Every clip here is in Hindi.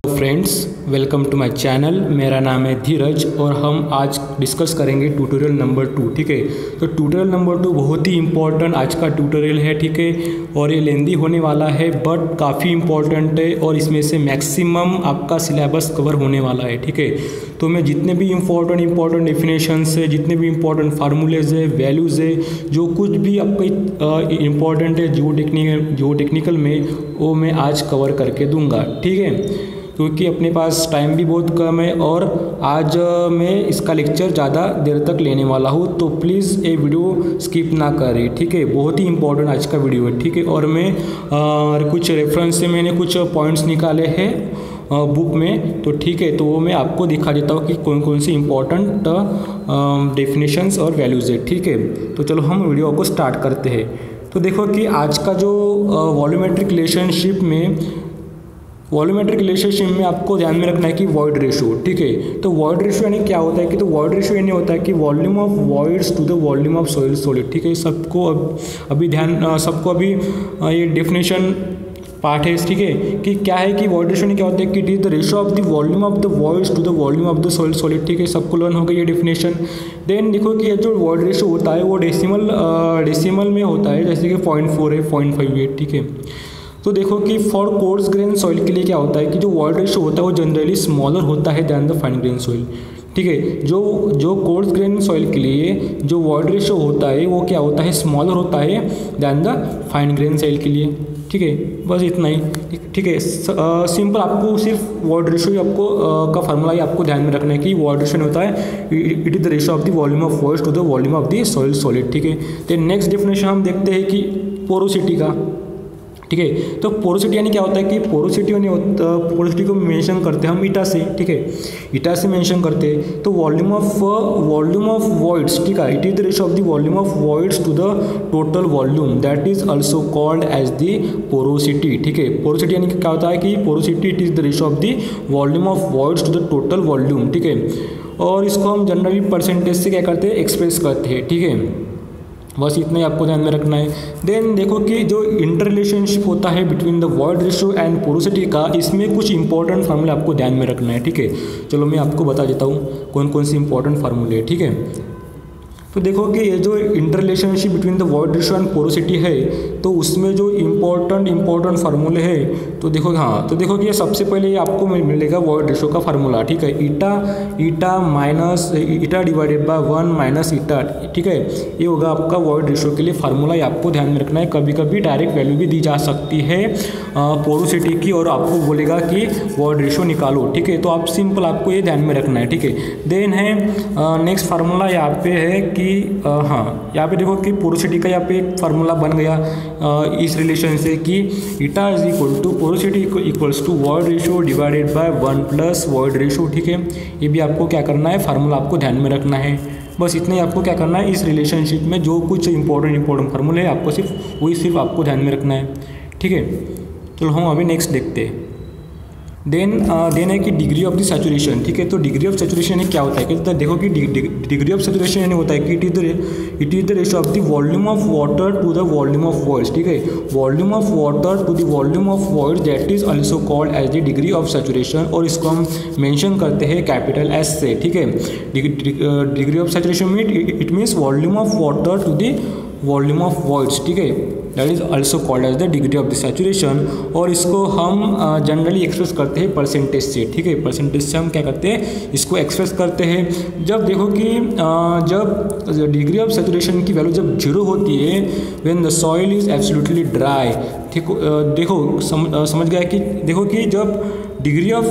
Friends, welcome to my channel. मेरा नाम है धीरज और हम आज डिस्कस करेंगे ट्यूटोरियल नंबर 2। ठीक है, तो ट्यूटोरियल नंबर 2 बहुत ही इम्पोर्टेंट आज का ट्यूटोरियल है। ठीक है, और ये लेंदी होने वाला है बट काफ़ी इम्पोर्टेंट है और इसमें से मैक्सिमम आपका सिलेबस कवर होने वाला है। ठीक है, तो मैं जितने भी इम्पोर्टेंट डेफिनेशंस है, जितने भी इम्पोर्टेंट फार्मूलेज है, वैल्यूज़ है, जो कुछ भी आपका इम्पोर्टेंट है जियो टेक्निकल में, वो मैं आज कवर करके दूंगा। ठीक है, क्योंकि अपने पास टाइम भी बहुत कम है और आज मैं इसका लेक्चर ज़्यादा देर तक लेने वाला हूँ, तो प्लीज़ ये वीडियो स्किप ना करें। ठीक है, बहुत ही इंपॉर्टेंट आज का वीडियो है। ठीक है, और मैं कुछ रेफरेंस से मैंने कुछ पॉइंट्स निकाले हैं बुक में, तो ठीक है, तो वो मैं आपको दिखा देता हूँ कि कौन कौन सी इम्पोर्टेंट डेफिनेशंस और वैल्यूज़ है। ठीक है, तो चलो हम वीडियो को स्टार्ट करते हैं। तो देखो कि आज का जो वॉल्यूमेट्रिक रिलेशनशिप में आपको ध्यान में रखना है कि वॉइड रेशो। ठीक है, तो वॉइड रेशो यानी क्या होता है कि, तो वॉइड रेशो यानी होता है कि volume of voids to the volume of soil solid. ठीक है, सबको अभी ये डेफिनेशन पार्ट है। ठीक है, कि क्या है कि वॉइड रेशो क्या होता है कि it is the ratio of the volume of the voids to the volume of the soil solid. ठीक है, सबको लर्न हो गई ये डेफिनेशन। देन देखो कि ये जो वॉइड रेशो होता है वो डेसिमल में होता है, जैसे कि 0.4 है, 0.58। ठीक है, तो देखो कि फॉर कोर्स ग्रेन सॉइल के लिए क्या होता है कि जो वॉइड रेशो होता है वो जनरली स्मॉलर होता है than the fine grain soil. ठीक है, जो कोर्स ग्रेन सॉइल के लिए जो वॉइड रेशो होता है वो क्या होता है, स्मॉलर होता है than the fine grain soil के लिए। ठीक है, बस इतना ही। ठीक है, सिंपल आपको सिर्फ वॉइड रेशो ही आपको का फार्मूला ही आपको ध्यान में रखना है कि वॉइड रेशो होता है it is the ratio of the volume of voids to the volume of the soil solid. ठीक है, तो नेक्स्ट डेफिनेशन हम देखते हैं कि पोरोसिटी का। ठीक है, तो पोरोसिटी यानी क्या होता है कि पोरोसिटी को मेंशन करते हैं हम ईटा से। ठीक है, ईटा से मेंशन करते हैं, तो वॉल्यूम ऑफ वॉइड्स। ठीक है, it is the ratio of the volume of voids to the total volume, that is also called as the porosity. ठीक है, पोरोसिटी यानी क्या होता है कि porosity it is the ratio of the volume of voids to the total volume. ठीक है, और इसको हम जनरली परसेंटेज से क्या करते हैं, एक्सप्रेस करते हैं। ठीक है, बस इतना ही आपको ध्यान में रखना है। देन देखो कि जो इंटर रिलेशनशिप होता है between the void ratio and porosity का, इसमें कुछ इंपॉर्टेंट फार्मूले आपको ध्यान में रखना है। ठीक है, चलो मैं आपको बता देता हूँ कौन कौन से इंपॉर्टेंट फार्मूले है। ठीक है, तो देखो कि ये जो inter relationship between the void ratio and porosity है, तो उसमें जो इम्पोर्टेंट फार्मूले है, तो देखो हाँ, तो देखो कि ये सबसे पहले ये आपको मिलेगा वॉइड रेशो का फार्मूला। ठीक है, ईटा डिवाइडेड बाय 1 माइनस ईटा। ठीक है, ये होगा आपका वॉइड रेशो के लिए फार्मूला। ये आपको ध्यान में रखना है। कभी कभी डायरेक्ट वैल्यू भी दी जा सकती है पोरोसिटी की और आपको बोलेगा कि वॉइड रेशो निकालो। ठीक है, तो आप सिंपल आपको ये ध्यान में रखना है। ठीक है, देन है नेक्स्ट फार्मूला यहाँ पे है कि हाँ, यहाँ पे देखो कि पोरोसिटी का यहाँ पे एक फार्मूला बन गया इस रिलेशन से कि eta is equal to porosity equals to void ratio divided by 1 plus void ratio. ठीक है, ये भी आपको क्या करना है, फार्मूला आपको ध्यान में रखना है। बस इतना ही आपको क्या करना है, इस रिलेशनशिप में जो कुछ इंपॉर्टेंट फार्मूले है आपको सिर्फ आपको ध्यान में रखना है। ठीक है, चलो हम अभी नेक्स्ट देखते हैं। देन है कि डिग्री ऑफ द सैचुरेशन। ठीक है, तो डिग्री ऑफ सैचुरेशन क्या होता है कि, तो देखो कि डिग्री ऑफ सैचुरेशन यानी होता है कि it is the ratio of the volume of water to the volume of voids. ठीक है, volume of water to the volume of voids, that is also called as the degree of saturation, और इसको हम मेंशन करते हैं कैपिटल एस से। ठीक है, डिग्री ऑफ सैचुरेशन में it means volume of water to the volume of voids. ठीक है, that is also called as the degree of the saturation, और इसको हम जनरली एक्सप्रेस करते हैं परसेंटेज से। ठीक है, परसेंटेज से हम क्या करते हैं, इसको एक्सप्रेस करते हैं। जब देखो कि जब डिग्री ऑफ सैचुरेशन की वैल्यू जब 0 होती है, when the soil is absolutely dry. ठीक, देखो समझ गया कि देखो कि जब डिग्री ऑफ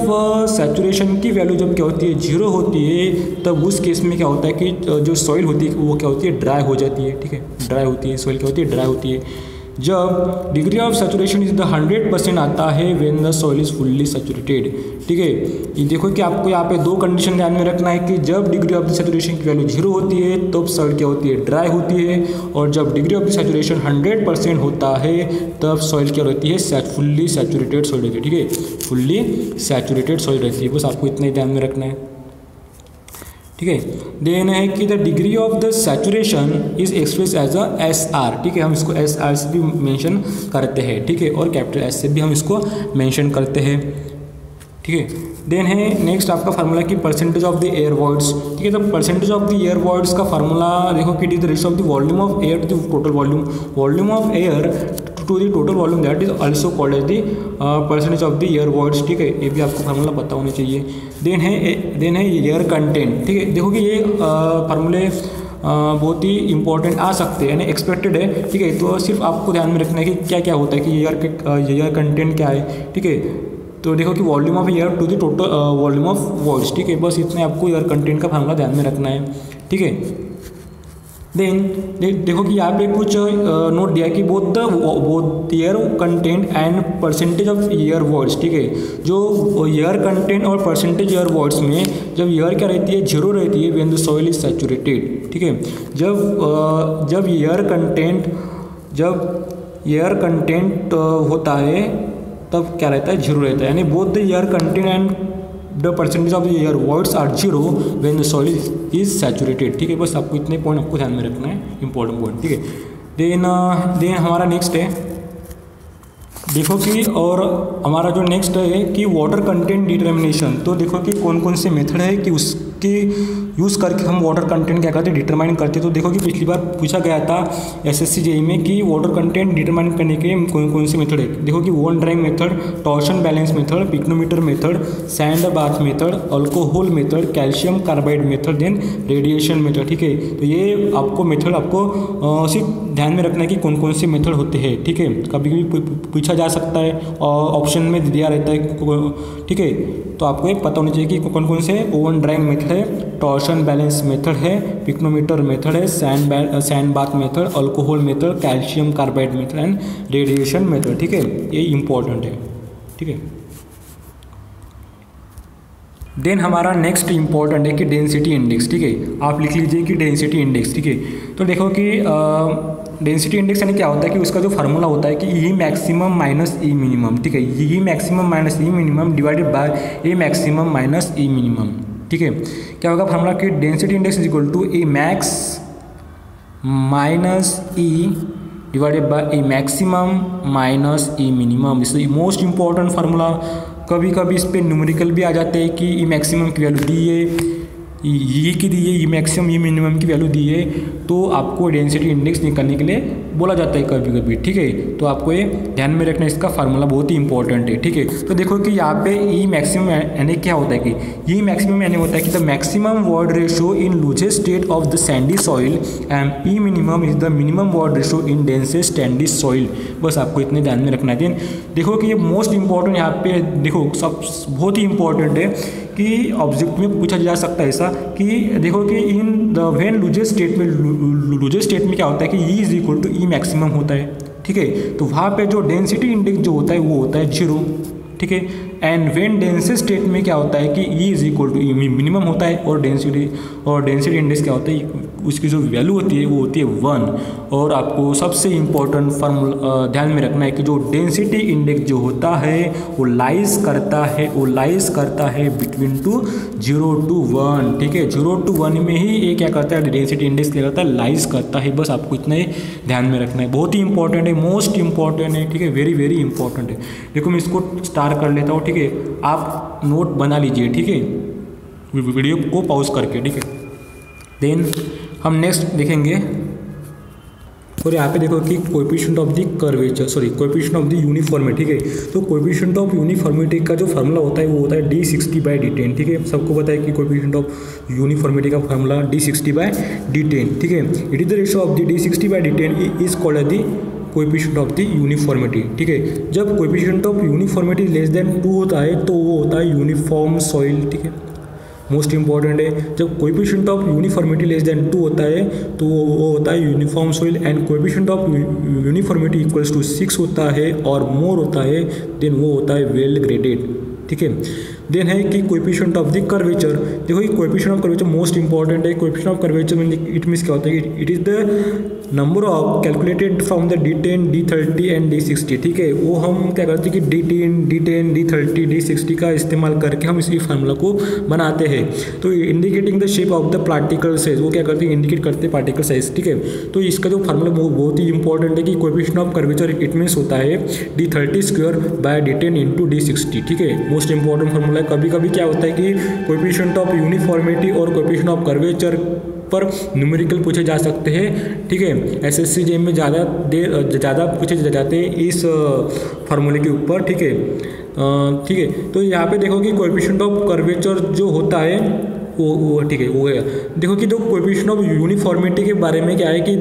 सैचुरेशन की वैल्यू जब क्या होती है, 0 होती है, तब उस केस में क्या होता है कि जो सॉइल होती है वो क्या होती है, ड्राई हो जाती है। ठीक है, ड्राई होती है, सॉइल क्या होती है, ड्राई होती है। जब degree of saturation is the 100% आता है when the soil is fully saturated. ठीक है, ये देखो कि आपको यहाँ पे दो कंडीशन ध्यान में रखना है कि जब डिग्री ऑफ द सैचुरेशन की वैल्यू 0 होती है तब सॉइल क्या होती है, ड्राई होती है, और जब डिग्री ऑफ द सैचुरेशन 100% होता है तब सॉइल क्या रहती है, फुल्ली सैचुरेटेड सॉइल रहती है। ठीक है, फुल्ली सैचुरेटेड सॉइल रहती है, बस आपको इतना ही ध्यान में रखना है। ठीक है, देन है कि the degree of the saturation is express as a SR। ठीक है, हम इसको SR से भी मेंशन करते हैं। ठीक है, और कैपिटल S से भी हम इसको मेंशन करते हैं। ठीक है, देन है नेक्स्ट आपका फार्मूला की percentage of the air voids. ठीक है, तो percentage of the air voids का फार्मूला देखो कि it is the ratio of the volume of air to the total volume, volume of air to the total volume, that is also called as the percentage of the air voids. ठीक है, ये भी आपको फार्मूला पता होना चाहिए। देन है एयर कंटेंट। ठीक है, देखो कि ये फार्मूले बहुत ही इंपॉर्टेंट आ सकते हैं, यानी एक्सपेक्टेड है। ठीक है, तो सिर्फ आपको ध्यान में रखना है कि क्या क्या होता है कि एयर कंटेंट क्या है। ठीक है, तो देखो कि volume of air to the total volume of voids. ठीक है, बस इतने आपको एयर कंटेंट का फार्मूला ध्यान में रखना है। ठीक है, देन देखो कि यहाँ पे कुछ नोट दिया कि both air content and percentage of air voids. ठीक है, जो एयर कंटेंट और परसेंटेज एयर वॉइड्स में जब एयर क्या रहती है, 0 रहती है when the soil is saturated. ठीक है, जब एयर कंटेंट होता है तब क्या रहता है, 0 रहता है, यानी both the air content and the percentage of the air voids are 0 when the soil is saturated. ठीक है, बस आपको इतने पॉइंट आपको ध्यान में रखना है, इंपॉर्टेंट पॉइंट। ठीक है, देन हमारा नेक्स्ट है, देखो कि और हमारा जो नेक्स्ट है कि वाटर कंटेंट डिटर्मिनेशन। तो देखो कि कौन कौन से मेथड है कि उसके यूज़ करके हम वाटर कंटेंट क्या करते हैं, डिटरमाइन करते हैं। तो देखो कि पिछली बार पूछा गया था SSC JEE में कि वाटर कंटेंट डिटरमाइन करने के कौन कौन से मेथड है। देखो कि oven drying method, torsion balance method, pycnometer method, sand bath method, alcohol method, calcium carbide method, then radiation method. ठीक है, तो ये आपको मेथड आपको सिर्फ ध्यान में रखना है कि कौन कौन से मेथड होते हैं। ठीक है, कभी कभी पूछा जा सकता है और ऑप्शन में दिया रहता है। ठीक है, तो आपको एक पता होना चाहिए कि कौन कौन से ओवन ड्राइंग मेथड है, टॉर्शन बैलेंस मेथड है, पिक्नोमीटर मेथड है, sand bath method, alcohol method, calcium carbide method and radiation method. ठीक है, ये इंपॉर्टेंट है। ठीक है, देन हमारा नेक्स्ट इंपॉर्टेंट है कि डेंसिटी इंडेक्स। ठीक है, आप लिख लीजिए कि डेंसिटी इंडेक्स। ठीक है, तो देखो कि डेंसिटी इंडेक्स यानी क्या होता है कि उसका जो फार्मूला होता है कि e maximum minus e minimum. ठीक है, e maximum minus e minimum divided by e maximum minus e minimum. ठीक है, क्या होगा फार्मूला कि density index is equal to e max minus e divided by e maximum minus e minimum. This is most important formula. कभी कभी इस पर न्यूमेरिकल भी आ जाते हैं कि ई मैक्सिमम की वैल्यू दी है, ये की दी है, ई मैक्सिमम ई मिनिमम की वैल्यू दी है, तो आपको डेंसिटी इंडेक्स निकालने के लिए बोला जाता है कभी कभी। ठीक है, तो आपको ये ध्यान में रखना, इसका फार्मूला बहुत ही इंपॉर्टेंट है। ठीक है, तो देखो कि यहाँ पे ई मैक्सिमम यानी क्या होता है कि ई मैक्सिमम यानी होता है कि the maximum void ratio in loosest state of the sandy soil and E minimum is the minimum void ratio in densest Sandy soil. बस आपको इतने ध्यान में रखना है। देखो कि ये मोस्ट इंपॉर्टेंट यहाँ पे देखो सब बहुत ही इंपॉर्टेंट है कि ऑब्जेक्ट में पूछा जा सकता है ऐसा कि देखो कि in the when loosest state में क्या होता है कि e is equal to e maximum होता है। ठीक है, तो वहाँ पे जो डेंसिटी इंडेक्स जो होता है वो होता है 0। ठीक है, एंड व्हेन डेंसेस्ट स्टेट में क्या होता है कि e is equal to e minimum होता है, और डेंसिटी इंडेक्स क्या होता है, उसकी जो वैल्यू होती है वो होती है 1। और आपको सबसे इम्पोर्टेंट फार्मूला ध्यान में रखना है कि जो डेंसिटी इंडेक्स जो होता है वो लाइज करता है बिटवीन 0 to 1। ठीक है, 0 to 1 में ही ये क्या करता है, डेंसिटी इंडेक्स क्या करता है, लाइज करता है। बस आपको इतना ही ध्यान में रखना है, बहुत ही इंपॉर्टेंट है, मोस्ट इंपॉर्टेंट है। ठीक है, वेरी वेरी इंपॉर्टेंट है। देखो मैं इसको स्टार कर लेता हूँ। ठीक है, आप नोट बना लीजिए। ठीक है, वीडियो को पॉज करके। ठीक है, देन हम नेक्स्ट देखेंगे और यहाँ पे देखो कि coefficient of the curvature, coefficient of the uniformity. ठीक है, तो कोएफिशिएंट ऑफ यूनिफॉर्मिटी का जो फार्मूला होता है वो होता है D60/D10। ठीक है, सबको पता है कि कोएफिशिएंट ऑफ यूनिफॉर्मिटी का फार्मूला D60/D10। ठीक है, it is the ratio of the D60/D10 is called as the coefficient of the uniformity. ठीक है, जब coefficient of uniformity less than 2 होता है तो वो होता है यूनिफॉर्म सॉइल। ठीक है, मोस्ट इंपॉर्टेंट है। जब coefficient of uniformity less than 2 होता है तो वो होता है uniform soil, and coefficient of uniformity equals to 6 होता है और मोर होता है देन वो होता है वेल ग्रेडेड, ठीक है। देन है कि कोएफिशिएंट ऑफ द कर्वेचर। देखो ये coefficient of curvature most important है। कोएफिशिएंट ऑफ कर्वेचर में इट मीन्स क्या होता है कि it is the number of calculated from the D10, D30 and D60, ठीक है। वो हम क्या करते हैं कि D10, D30, D60 का इस्तेमाल करके हम इसी फार्मूला को बनाते हैं। तो indicating the shape of the particle size, वो क्या करते हैं इंडिकेट करते हैं पार्टिकल साइज, ठीक है। तो इसका जो फार्मूला बहुत ही इंपॉर्टेंट है कि coefficient of curvature it means होता है D30² bye D10 into D60, ठीक है। मोस्ट इंपॉर्टेंट फार्मूला है। कभी कभी क्या होता है कि कोएफिशिएंट ऑफ यूनिफॉर्मिटी और कोएफिशिएंट ऑफ कर्वेचर पर न्यूमेरिकल पूछे जा सकते हैं, ठीक है। SSC JEE में ज़्यादा पूछे जाते हैं इस फार्मूले के ऊपर, ठीक है, ठीक है। तो यहाँ पे देखो कि कोएफिशिएंट ऑफ कर्वेचर जो होता है वो ठीक है वो है। देखो कि दो कोएफिशिएंट ऑफ यूनिफॉर्मिटी के बारे में क्या है कि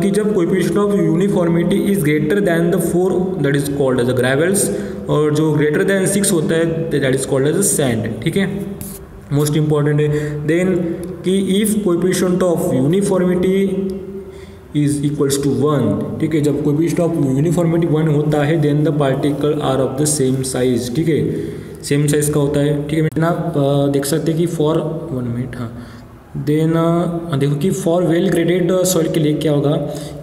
कि जब coefficient of uniformity is greater than the 4 that is called as the gravels, और जो ग्रेटर दैन 6 होता है that is called as sand, ठीक है। मोस्ट इंपॉर्टेंट है। देन कि if coefficient of uniformity is equals to 1, ठीक है। जब कोएफिशिएंट ऑफ यूनिफॉर्मिटी 1 होता है then the particle are of the same size, ठीक है, सेम साइज का होता है, ठीक है। आप देख सकते हैं कि फॉर 1 मिनट, हाँ, देन देखो कि फॉर वेल ग्रेडेड सॉइल के लिए क्या होगा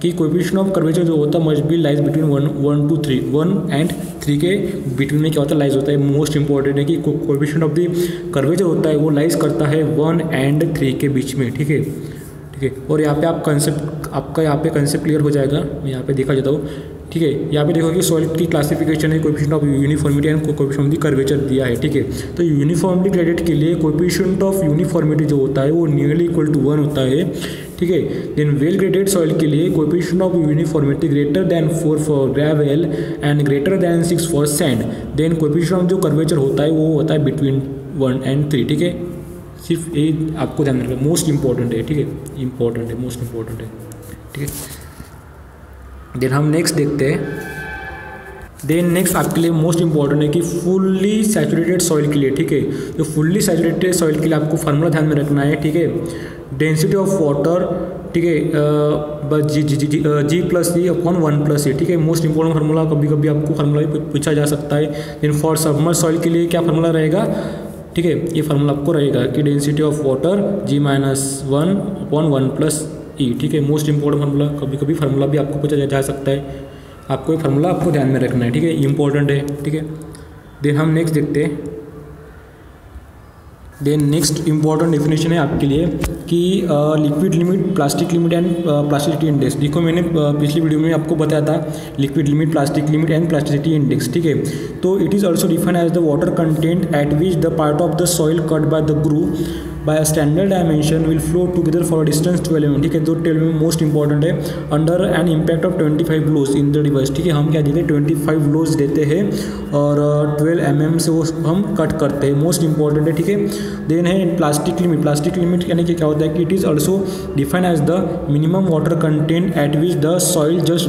कि कोएफिशिएंट ऑफ कर्वेचर जो होता है must be lies between 1 to 3, 1 and 3 के बिटवीन में क्या होता है लाइज होता है। मोस्ट इंपॉर्टेंट है कि कोएफिशिएंट ऑफ द कर्वेचर होता है वो लाइज करता है 1 and 3 के बीच में, ठीक है, ठीक है। और यहाँ पे आपका यहाँ पे कंसेप्ट क्लियर हो जाएगा। मैं यहाँ पे देखा जाता हूँ, ठीक है। यहाँ पे देखो कि सॉइल की क्लासिफिकेशन है, coefficient of uniformity and coefficient of the curvature दिया है, ठीक है। तो यूनिफॉर्मली ग्रेडेड के लिए कोएफिशिएंट ऑफ यूनिफॉर्मिटी जो होता है वो नियरली इक्वल टू 1 होता है, ठीक है। देन वेल ग्रेडेड सॉइल के लिए coefficient of uniformity greater than 4 for gravel and greater than 6 for sand. Then coefficient of जो कर्वेचर होता है वो होता है बिटवीन 1 and 3, ठीक है। सिर्फ ये आपको ध्यान रखना, मोस्ट इंपॉर्टेंट है, ठीक है, इंपॉर्टेंट है, मोस्ट इंपॉर्टेंट है, ठीक है। देन हम नेक्स्ट देखते हैं। देन नेक्स्ट आपके लिए मोस्ट इंपॉर्टेंट है कि फुल्ली सैचुरेटेड सॉइल के लिए, ठीक है। तो फुल्ली सैचुरेटेड सॉइल के लिए आपको फार्मूला ध्यान में रखना है, ठीक है। डेंसिटी ऑफ वाटर, ठीक है, G+E/1+E, ठीक है। मोस्ट इंपॉर्टेंट फार्मूला, कभी कभी आपको फार्मूला पूछा जा सकता है। देन फॉर सबमर्ज सॉइल के लिए क्या फार्मूला रहेगा, ठीक है, ये फार्मूला आपको रहेगा कि डेंसिटी ऑफ वाटर G-1/1+E, ठीक है। मोस्ट इंपॉर्टेंट फार्मूला, कभी कभी फार्मूला भी आपको पूछा जा सकता है, आपको ये फार्मूला आपको ध्यान में रखना है, ठीक है, इंपॉर्टेंट है, ठीक है। देन हम नेक्स्ट देखते हैं। देन नेक्स्ट इंपॉर्टेंट डेफिनेशन है आपके लिए कि liquid limit, plastic limit and plasticity index. देखो मैंने पिछली वीडियो में आपको बताया था liquid limit, plastic limit and plasticity index, ठीक है। तो it is also defined as the water content at which the part of the soil cut by the groove by a standard dimension will flow together for a distance 12 mm, ठीक है। तो 12 mm मोस्ट इंपॉर्टेंट है। Under an impact of 25 blows in the device, ठीक है। हम क्या देते हैं 25 blows देते हैं और 12 mm से वो हम कट करते हैं, मोस्ट इंपॉर्टेंट है, ठीक है। देन है प्लास्टिक लिमिट। प्लास्टिक लिमिट यानी कि क्या होता है कि it is also defined as the minimum water content at which the soil just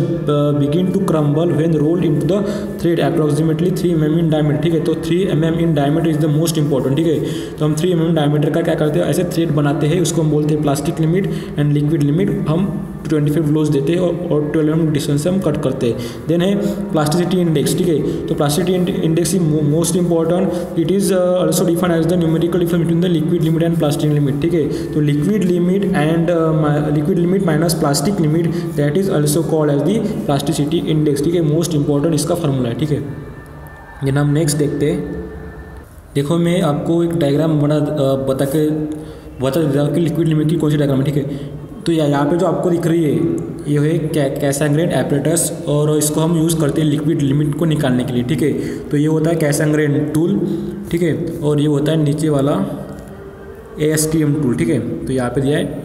begin to crumble when rolled into the thread approximately 3 mm in diameter, ठीक है। तो 3 mm in diameter is the most important, ठीक है। तो हम 3 mm डायमीटर का क्या करते हैं, ऐसे थ्रेड बनाते हैं, उसको हम बोलते हैं plastic limit. And liquid limit हम 25 blows देते हैं और 12 mm डिस्टेंस से हम कट करते हैं। देन है प्लास्टिसिटी इंडेक्स, ठीक है। तो plasticity index is most important. It is also defined as the numerical difference between the liquid limit and plastic limit, ठीक है। तो liquid limit minus plastic limit that is also called as the plasticity index, ठीक है। मोस्ट इंपॉर्टेंट इसका फार्मूला है, ठीक है। देन हम नेक्स्ट देखते हैं। देखो मैं आपको एक डायग्राम बता देता हूँ कि लिक्विड लिमिट की कौन सी डायग्राम है, ठीक है। तो यहाँ पे जो आपको दिख रही है ये है कैसंग्रेन एपरेटस, और इसको हम यूज़ करते हैं लिक्विड लिमिट को निकालने के लिए, ठीक है। तो ये होता है कैसंग्रेन टूल, ठीक है, और ये होता है नीचे वाला ASTM टूल, ठीक है। तो यहाँ पे दिया है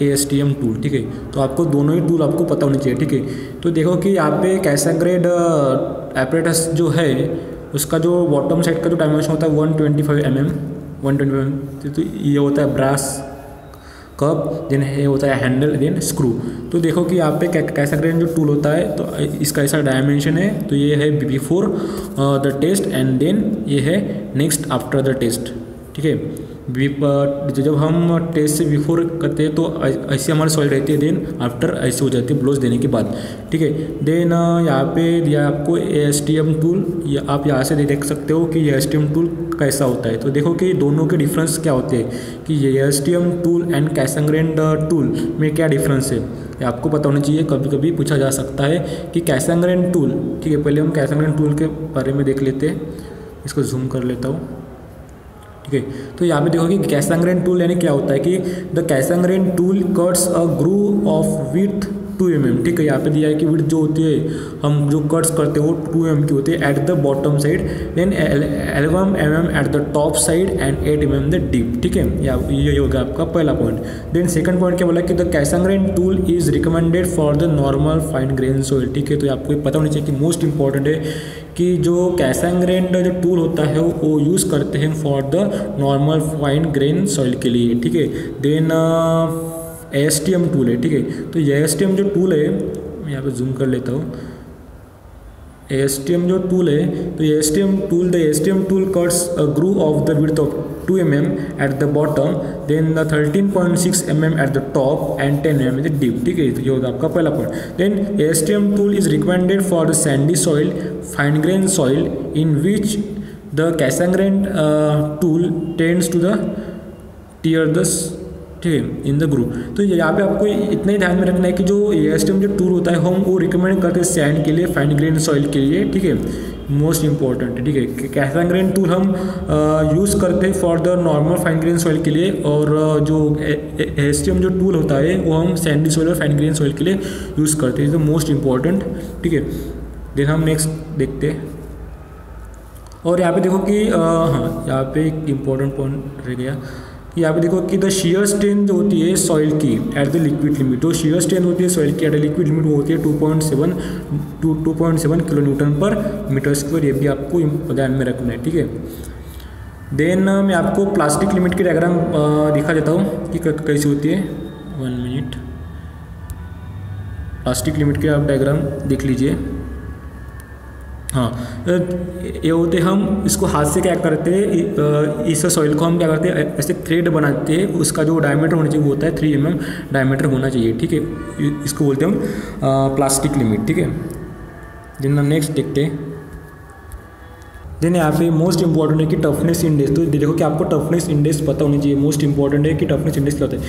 ASTM टूल, ठीक है। तो आपको दोनों ही टूल आपको पता होनी चाहिए, ठीक है। तो देखो कि यहाँ पे कैसंग्रेन एपरेटस जो है उसका जो बॉटम साइड का जो डायमेंशन होता है 125 mm, 125। तो ये होता है ब्रास कप, देन ये होता है हैंडल, देन स्क्रू। तो देखो कि यहाँ पे कैसंग्रेन जो टूल होता है तो इसका ऐसा डायमेंशन है। तो ये है before the test and then ये है नेक्स्ट आफ्टर द टेस्ट, ठीक है। जब हम टेस्ट से बिफोर करते हैं तो ऐसे हमारी सॉइल रहती है, देन आफ्टर ऐसे हो जाती है ब्लोज देने के बाद, ठीक है। देन यहाँ पे दिया आपको ASTM टूल, या आप यहाँ से देख सकते हो कि ASTM टूल कैसा होता है। तो देखो कि दोनों के डिफरेंस क्या होते हैं, कि ASTM टूल एंड कैसंग्रेन टूल में क्या डिफरेंस है, ये आपको पता होना चाहिए। कभी कभी पूछा जा सकता है कि कैसंग्रेन टूल, ठीक है। पहले हम कैसंग्रेन टूल के बारे में देख लेते हैं, इसको जूम कर लेता हूँ, ठीक है। तो यहाँ पे देखो कि कैसंग्रेन टूल यानी क्या होता है कि the Casagrande tool cuts a groove of width 2 mm, ठीक है। यहाँ पे दिया है कि विड्थ जो होती है हम जो कट्स करते हैं वो 2 mm की होती है at the bottom side, then 11 mm at the top side and 8 mm the deep, ठीक है। ये होगा आपका पहला पॉइंट। देन सेकंड पॉइंट क्या बोला कि the Casagrande tool is recommended for the normal fine grain soil, ठीक है। तो आपको पता होना चाहिए कि मोस्ट इंपॉर्टेंट है कि जो कैसंग्रेन जो टूल होता है वो यूज़ करते हैं for the normal fine grain soil के लिए, ठीक है। देन ASTM टूल है, ठीक है। तो ASTM जो टूल है, मैं यहाँ पे जूम कर लेता हूँ, ASTM जो टूल है, तो ASTM tool cuts a groove of the width of 2 mm at the bottom, then the 13.6 mm at the top and 10 mm the deep, ठीक है। तो ये होगा आपका पहला point. Then ASTM tool is recommended for the sandy soil, fine grain soil in which the Casagrande tool tends to the tear the, ठीक है, इन द ग्रुप। तो यहाँ पे आपको इतना ही ध्यान में रखना है कि जो ASTM जो टूल होता है हम वो रिकमेंड करते हैं सैंड के लिए, फाइन ग्रेन सॉइल के लिए, ठीक है, मोस्ट इंपॉर्टेंट है, ठीक है। कैसंग्रेन टूल हम यूज़ करते हैं for the normal fine grain soil के लिए, और जो ASTM जो टूल होता है वो हम सैंडी सॉइल और फाइन ग्रेन सॉइल के लिए यूज़ करते हैं, तो मोस्ट इंपॉर्टेंट, ठीक है। देन हम नेक्स्ट देखते हैं, और यहाँ पे देखो कि हाँ, यहाँ पे एक इम्पॉर्टेंट पॉइंट रह गया। यहाँ पे देखो कि द शेयर स्ट्रेंथ जो होती है सॉइल की एट द लिक्विड लिमिट, जो शेयर स्ट्रेंथ होती है सॉइल की एट द लिक्विड लिमिट वो होती है 2.7 किलो न्यूटन पर मीटर स्क्वायर। ये भी आपको ध्यान में रखना है, ठीक है। देन मैं आपको प्लास्टिक लिमिट की डायग्राम दिखा देता हूँ कि कैसी होती है। 1 मिनट, प्लास्टिक लिमिट की आप डायग्राम देख लीजिए। हाँ, ये होते हम इसको हाथ से क्या करते हैं, इस सॉइल को हम क्या करते हैं ऐसे थ्रेड बनाते हैं, उसका जो डायमीटर होना चाहिए वो होता है 3 mm डायमीटर होना चाहिए, ठीक है। इसको बोलते हैं हम प्लास्टिक लिमिट, ठीक है। जिन नेक्स्ट देखते हैं, देन यहाँ पे मोस्ट इंपॉर्टेंट है कि टफनेस इंडेक्स। तो देखो कि आपको टफनेस इंडेक्स पता होनी चाहिए, मोस्ट इंपॉर्टेंट है कि टफनेस इंडेक्स क्या होता है।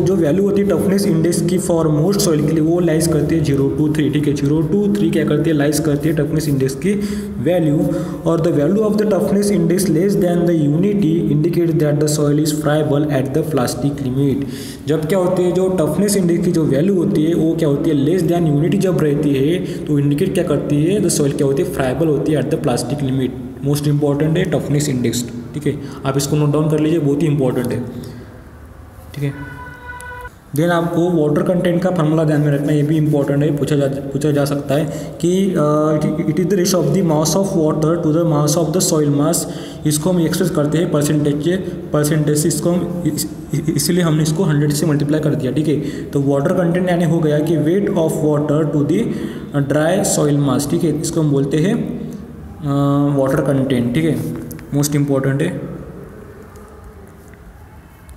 जो वैल्यू होती है टफनेस इंडेक्स की फॉर मोस्ट सॉइल के लिए वो लाइज करती है 0 to 3, ठीक है। 0 to 3 क्या करती है, लाइज करती है टफनेस इंडेक्स की वैल्यू, और the value of the toughness index less than the unity indicate that the soil is friable at the plastic limit. जब क्या होती है, जो टफनेस इंडेक्स की जो वैल्यू होती है वो क्या होती है, लेस दैन यूनिटी जब रहती है तो इंडिकेट क्या करती है, द सॉइल क्या होती है, फ्राइबल होती है at the plastic limit. Most important है टफनेस इंडेक्स, ठीक है। आप इसको नोट डाउन कर लीजिए, बहुत ही इंपॉर्टेंट है, ठीक है। देन आपको वाटर कंटेंट का फार्मूला ध्यान में रखना, ये भी इंपॉर्टेंट है, पूछा जा सकता है कि it is the ratio of the mass of water to the mass of the soil mass. इसको हम एक्सप्रेस करते हैं परसेंटेज से, इसको हम इसलिए हमने इसको 100 से मल्टीप्लाई कर दिया, ठीक है। तो वाटर कंटेंट यानी हो गया कि weight of water to the dry soil mass, ठीक है। इसको हम बोलते हैं वाटर कंटेंट, ठीक है, मोस्ट इंपॉर्टेंट है।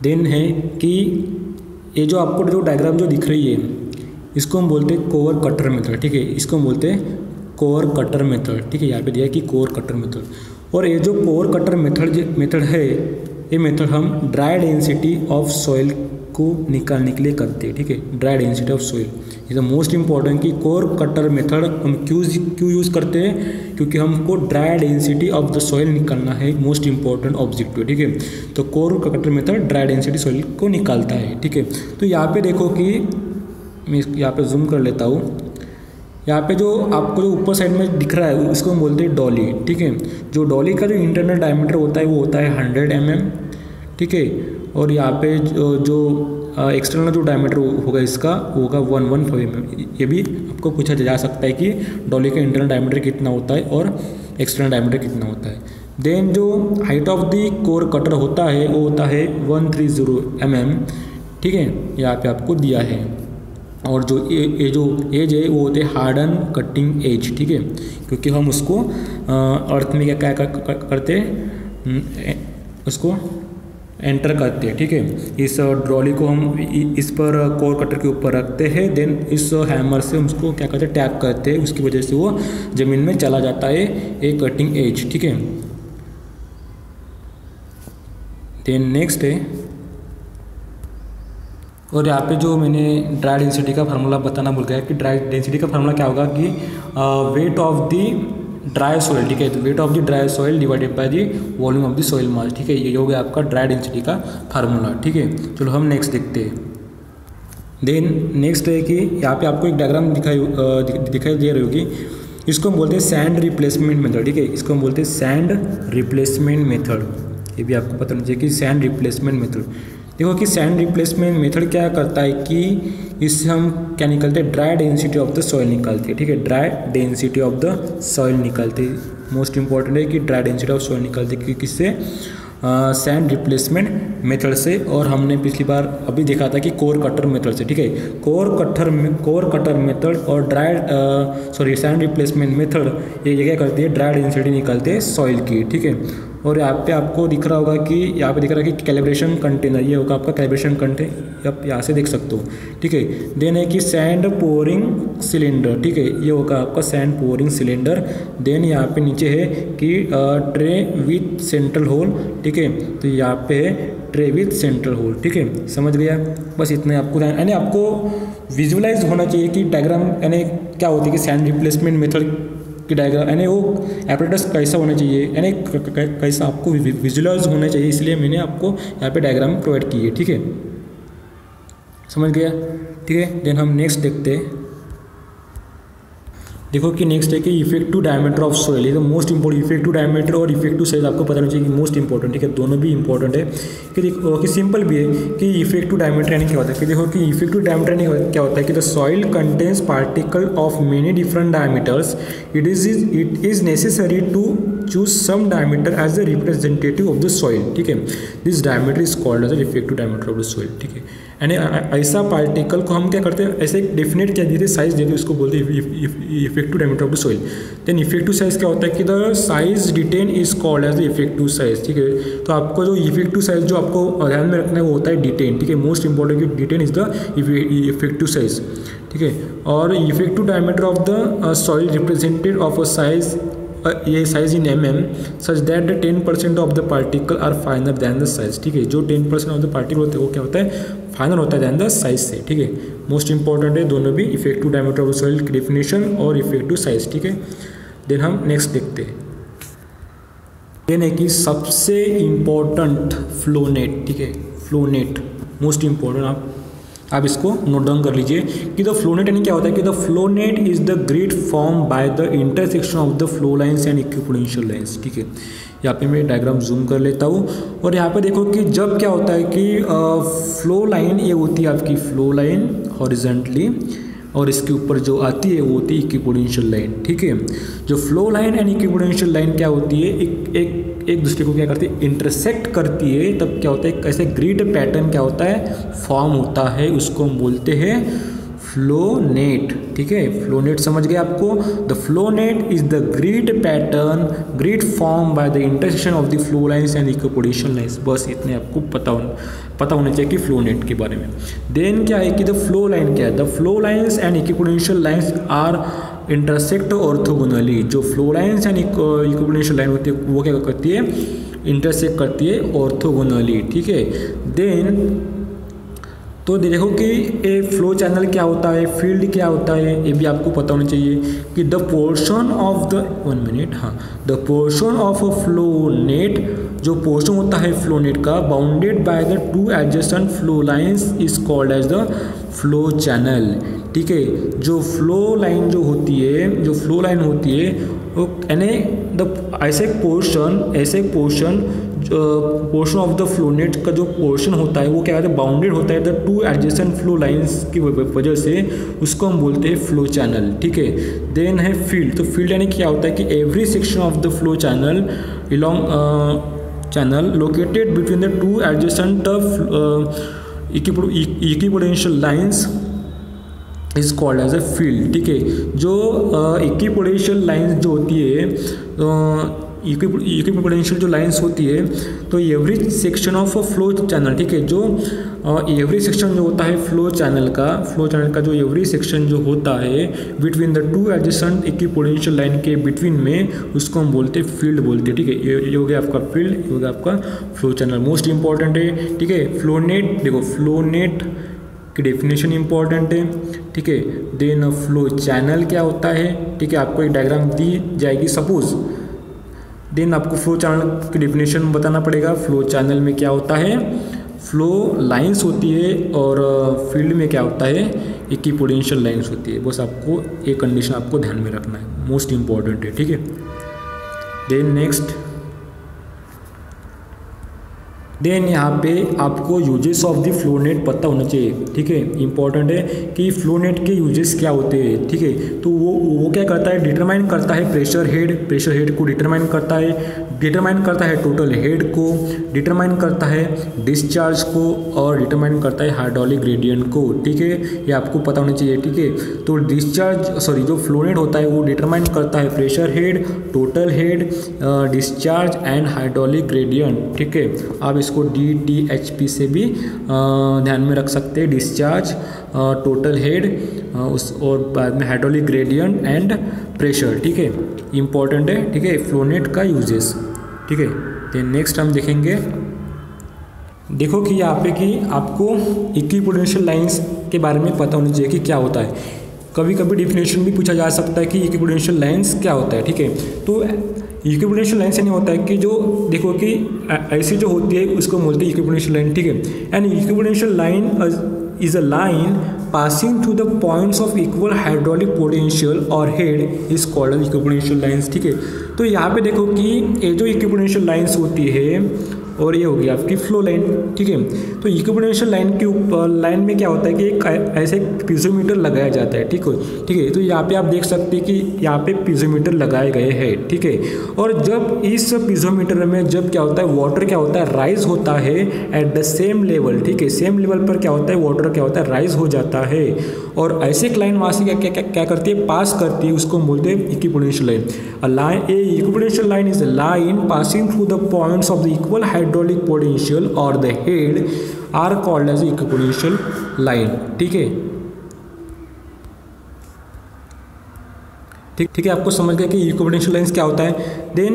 देन है कि ये जो आपको जो डायग्राम जो दिख रही है इसको हम बोलते हैं कोर कटर मेथड, ठीक है। इसको हम बोलते हैं कोर कटर मेथड, ठीक है। यहाँ पे दिया है कि कोर कटर मेथड, और ये जो कोर कटर मेथड है, ये मेथड हम ड्राई डेंसिटी ऑफ सॉइल को निकालने के लिए करते हैं, ठीक है। Dry density of soil is the most important कि कोर कटर मेथड हम क्यों यूज़ करते हैं, क्योंकि हमको dry density of the soil निकालना है, मोस्ट इंपॉर्टेंट ऑब्जेक्टिव, ठीक है। तो core cutter method dry density soil को निकालता है, ठीक है। तो यहाँ पे देखो कि मैं यहाँ पे जूम कर लेता हूँ, यहाँ पे जो आपको जो ऊपर साइड में दिख रहा है उसको हम बोलते हैं डॉली, ठीक है। जो डॉली का जो इंटरनल डायमीटर होता है वो होता है 100 mm, ठीक है। और यहाँ पे जो एक्सटर्नल जो डायमीटर होगा इसका होगा 115 mm। ये भी आपको पूछा जा सकता है कि डॉली का इंटरनल डायमीटर कितना होता है और एक्सटर्नल डायमीटर कितना होता है। देन जो height of the core cutter होता है वो होता है 130 mm, ठीक है, यहाँ पे आपको दिया है। और जो ये जो एज है वो होते हैं हार्डन कटिंग एज, ठीक है, क्योंकि हम उसको अर्थ में क्या करते हैं, उसको एंटर करते हैं, ठीक है। इस ट्रॉली को हम इस पर कोर कटर के ऊपर रखते हैं, देन इस हैमर से उसको क्या करते हैं, टैप करते हैं, उसकी वजह से वो ज़मीन में चला जाता है एक कटिंग एज, ठीक है। देन नेक्स्ट है, और यहाँ पे जो मैंने ड्राई डेंसिटी का फार्मूला बताना भूल गया कि ड्राई डेंसिटी का फार्मूला क्या होगा कि weight of the dry soil, ठीक है। तो weight of the dry soil divided by the volume of the soil mass, ठीक है। ये हो गया आपका ड्राई डेंसिटी का फार्मूला, ठीक है। चलो हम नेक्स्ट देखते हैं। देन नेक्स्ट है कि यहाँ पे आपको एक डायग्राम दिखाई दे रही होगी, इसको हम बोलते हैं सैंड रिप्लेसमेंट मेथड, ठीक है। इसको हम बोलते हैं सैंड रिप्लेसमेंट मेथड। ये भी आपको पता होना चाहिए कि सैंड रिप्लेसमेंट मेथड, देखो कि सैंड रिप्लेसमेंट मेथड क्या करता है कि इससे हम क्या निकालते हैं, dry density of the soil निकालते हैं, ठीक है। Dry density of the soil निकालते हैं, मोस्ट इंपॉर्टेंट है कि ड्राई डेंसिटी ऑफ सॉइल निकालते हैं किससे, सैंड रिप्लेसमेंट मेथड से। और हमने पिछली बार अभी देखा था कि कोर कटर मेथड से, ठीक है। कोर कटर मेथड और सैंड रिप्लेसमेंट मेथड ये क्या करती है, ड्राई डेंसिटी निकालते हैं सॉइल की, ठीक है। और यहाँ पे आपको दिख रहा होगा कि यहाँ पे दिख रहा है कि कैलिब्रेशन कंटेनर, ये होगा आपका कैलिब्रेशन कंटेनर, आप यहाँ से देख सकते हो, ठीक है। देन है कि सैंड पोरिंग सिलेंडर, ठीक है, ये होगा आपका सैंड पोरिंग सिलेंडर। देन यहाँ पे नीचे है कि ट्रे विथ सेंट्रल होल, ठीक है। तो यहाँ पे है ट्रे विथ सेंट्रल होल, ठीक है। समझ गया, बस इतने आपको यानी आपको विजुअलाइज होना चाहिए कि डायग्राम यानी क्या होती है कि सैंड रिप्लेसमेंट मेथड की डायग्राम यानी वो एपरेटस कैसा होना चाहिए, यानी कैसा आपको विजुअलाइज होना चाहिए, इसलिए मैंने आपको यहाँ पे डायग्राम प्रोवाइड की है, ठीक है। समझ गया, ठीक है। देन हम नेक्स्ट देखते हैं। देखो कि नेक्स्ट है कि इफेक्टिव डायमीटर ऑफ सॉइल, ये तो मोस्ट इंपॉर्टेंट, इफेक्टिव डायमीटर और इफेक्टिव साइज आपको पता होना चाहिए कि मोस्ट इंपॉर्टेंट, ठीक है। दोनों भी इंपॉर्टेंट है कि देखो कि सिंपल भी है कि इफेक्टिव डायमीटर यानी क्या होता है कि देखो कि इफेक्टिव डायमीटर यानी क्या होता है कि the soil contains particle of many different diameters, it is necessary to choose some diameter as the representative of the soil, ठीक है। This diameter is called as the effective diameter of the soil, ठीक है। यानी ऐसा पार्टिकल को हम क्या करते हैं, ऐसे एक डेफिनेट क्या देते, साइज देते, उसको बोलते हैं effective diameter of the soil. Then effective size क्या होता है कि the size D ten is called as the effective size, ठीक है। तो आपको जो इफेक्टिव साइज जो आपको ध्यान में रखना है वो होता है डिटेन, ठीक है। Most important detail is the effective size, ठीक है। और effective diameter of the soil represented of a size, ये size in mm such that the 10% of the particle are finer than the size, ठीक है। जो 10% ऑफ द पार्टिकल होते हैं वो क्या होता है, फाइनल होता है दैन द साइज से, ठीक है। मोस्ट इंपॉर्टेंट है दोनों भी, इफेक्टिव डायमीटर ऑफ सॉइल की डेफिनेशन और इफेक्टिव साइज, ठीक है। देन हम नेक्स्ट देखते हैं। देन है कि सबसे इम्पोर्टेंट फ्लो नेट, ठीक है। फ्लो नेट मोस्ट इंपॉर्टेंट, आप इसको नोट डाउन कर लीजिए कि द फ्लो नेट यानी क्या होता है कि the flow net is the grid form by the intersection of the flow lines and equipotential lines, ठीक है। यहाँ पे मैं डायग्राम जूम कर लेता हूँ और यहाँ पे देखो कि जब क्या होता है कि फ्लो लाइन ये होती है आपकी फ्लो लाइन हॉरिजॉन्टली, और इसके ऊपर जो आती है वो होती है इक्विपोटेंशियल लाइन, ठीक है। जो flow line and equipotential line क्या होती है, एक दूसरे को क्या करती है, इंटरसेक्ट करती है, तब क्या होता है, कैसे ग्रिड पैटर्न क्या होता है, फॉर्म होता है, उसको हम बोलते हैं फ्लो नेट, ठीक है। फ्लो नेट समझ गए आपको, the flow net is the grid pattern, grid form by the intersection of the flow lines and equipotential lines, बस इतने आपको पता होना चाहिए कि फ्लो नेट के बारे में। देन क्या है कि द फ्लो लाइन क्या है, the flow lines and equipotential lines are intersect orthogonally. जो flow lines and equipotential line होती है वो क्या करती है, इंटरसेक्ट करती है ऑर्थोगोनली, ठीक है। देन तो देखो कि ए फ्लो चैनल क्या होता है, फील्ड क्या होता है, ये भी आपको पता होना चाहिए कि the portion of the the portion of a flow net, जो पोर्शन होता है फ्लो नेट का bounded by the two adjacent flow lines is called as the flow channel, ठीक है। जो फ्लो लाइन जो होती है, जो फ्लो लाइन होती है वो यानी द ऐसे portion portion of the flow net का जो पोर्शन होता है वो क्या है, बाउंडेड होता है the two adjacent flow lines की वजह से, उसको हम बोलते हैं फ्लो चैनल, ठीक है। देन है फील्ड, तो फील्ड यानी क्या होता है कि every section of the flow channel channel located between the two adjacent equipotential lines is called as a field, ठीक है। जो इक्विपोटेंशियल लाइंस जो होती है इक्विपोटेंशियल जो लाइंस होती है, तो every section of a flow channel, ठीक है, जो एवरी सेक्शन जो होता है फ्लो चैनल का जो एवरी सेक्शन जो होता है between the two adjacent equipotential line के बिटवीन में, उसको हम बोलते हैं फील्ड बोलते हैं, ठीक है। ये हो गया आपका फील्ड, ये हो गया आपका फ्लो चैनल, मोस्ट इंपॉर्टेंट है, ठीक है। फ्लो नेट, देखो फ्लो नेट की डेफिनेशन इंपॉर्टेंट है, ठीक है। देन फ्लो चैनल क्या होता है, ठीक है, आपको एक डायग्राम दी जाएगी सपोज, देन आपको फ्लो चैनल की डेफिनेशन बताना पड़ेगा। फ्लो चैनल में क्या होता है, फ्लो लाइंस होती है, और फील्ड में क्या होता है, इक्विपोटेंशियल लाइंस होती है। बस आपको एक कंडीशन आपको ध्यान में रखना है, मोस्ट इंपॉर्टेंट है, ठीक है। देन नेक्स्ट, देन यहाँ पे आपको uses of the flow net पता होना चाहिए, ठीक है। इंपॉर्टेंट है कि फ्लो नेट के यूजेस क्या होते हैं, ठीक है। तो वो क्या करता है, डिटरमाइन करता है प्रेशर हेड को डिटरमाइन करता है टोटल हेड को, डिटरमाइन करता है डिस्चार्ज को, और डिटरमाइन करता है हाइड्रोलिक ग्रेडियंट को, ठीक है। ये आपको पता होना चाहिए, ठीक है। तो जो फ्लो नेट होता है वो डिटरमाइन करता है pressure head, total head, discharge and hydraulic gradient, ठीक है। आप इसको DTHP से भी ध्यान में रख सकते हैं, डिस्चार्ज, टोटल हेड, और बाद में हाइड्रोलिक ग्रेडियंट एंड प्रेशर, ठीक है। इंपॉर्टेंट है, ठीक है, फ्लो नेट का यूजेस, ठीक है। देन नेक्स्ट हम देखेंगे, देखो कि यहाँ पे कि आपको इक्विपोटेंशियल लाइंस के बारे में पता होना चाहिए कि क्या होता है। कभी कभी डिफिनेशन भी पूछा जा सकता है कि इक्विपोटेंशियल लाइंस क्या होता है, ठीक है। तो इक्विपोटेंशियल लाइन से नहीं होता है कि जो देखो कि ऐसी जो होती है उसको बोलते हैं इक्विपोटेंशियल लाइन, ठीक है। And equipotential line is a line passing through the points of equal hydraulic potential or head is called as equipotential lines, ठीक है। तो यहाँ पे देखो कि ये जो इक्विपोटेंशियल लाइंस होती है, और ये हो गई आपकी फ्लो लाइन, ठीक है। तो इक्विपोटेंशियल लाइन के ऊपर लाइन में क्या होता है कि एक ऐसे पीजोमीटर लगाया जाता है, ठीक है। तो यहाँ पे आप देख सकते हैं कि यहाँ पे पीजोमीटर लगाए गए हैं, ठीक है। और जब इस पीजोमीटर में जब क्या होता है, वाटर क्या होता है, राइज होता है एट द सेम लेवल, ठीक है। सेम लेवल पर क्या होता है, वाटर क्या होता है, राइज हो जाता है, और ऐसे एक लाइन वहाँ से क्या करती है, पास करती है, उसको हम बोलते हैं equipotential line. A equipotential line is a line passing through the points of the equal hydraulic potential और the head are called as equipotential line, ठीक है। ठीक है, आपको समझ गया कि इक्विपोटेंशियल लाइंस क्या होता है। Then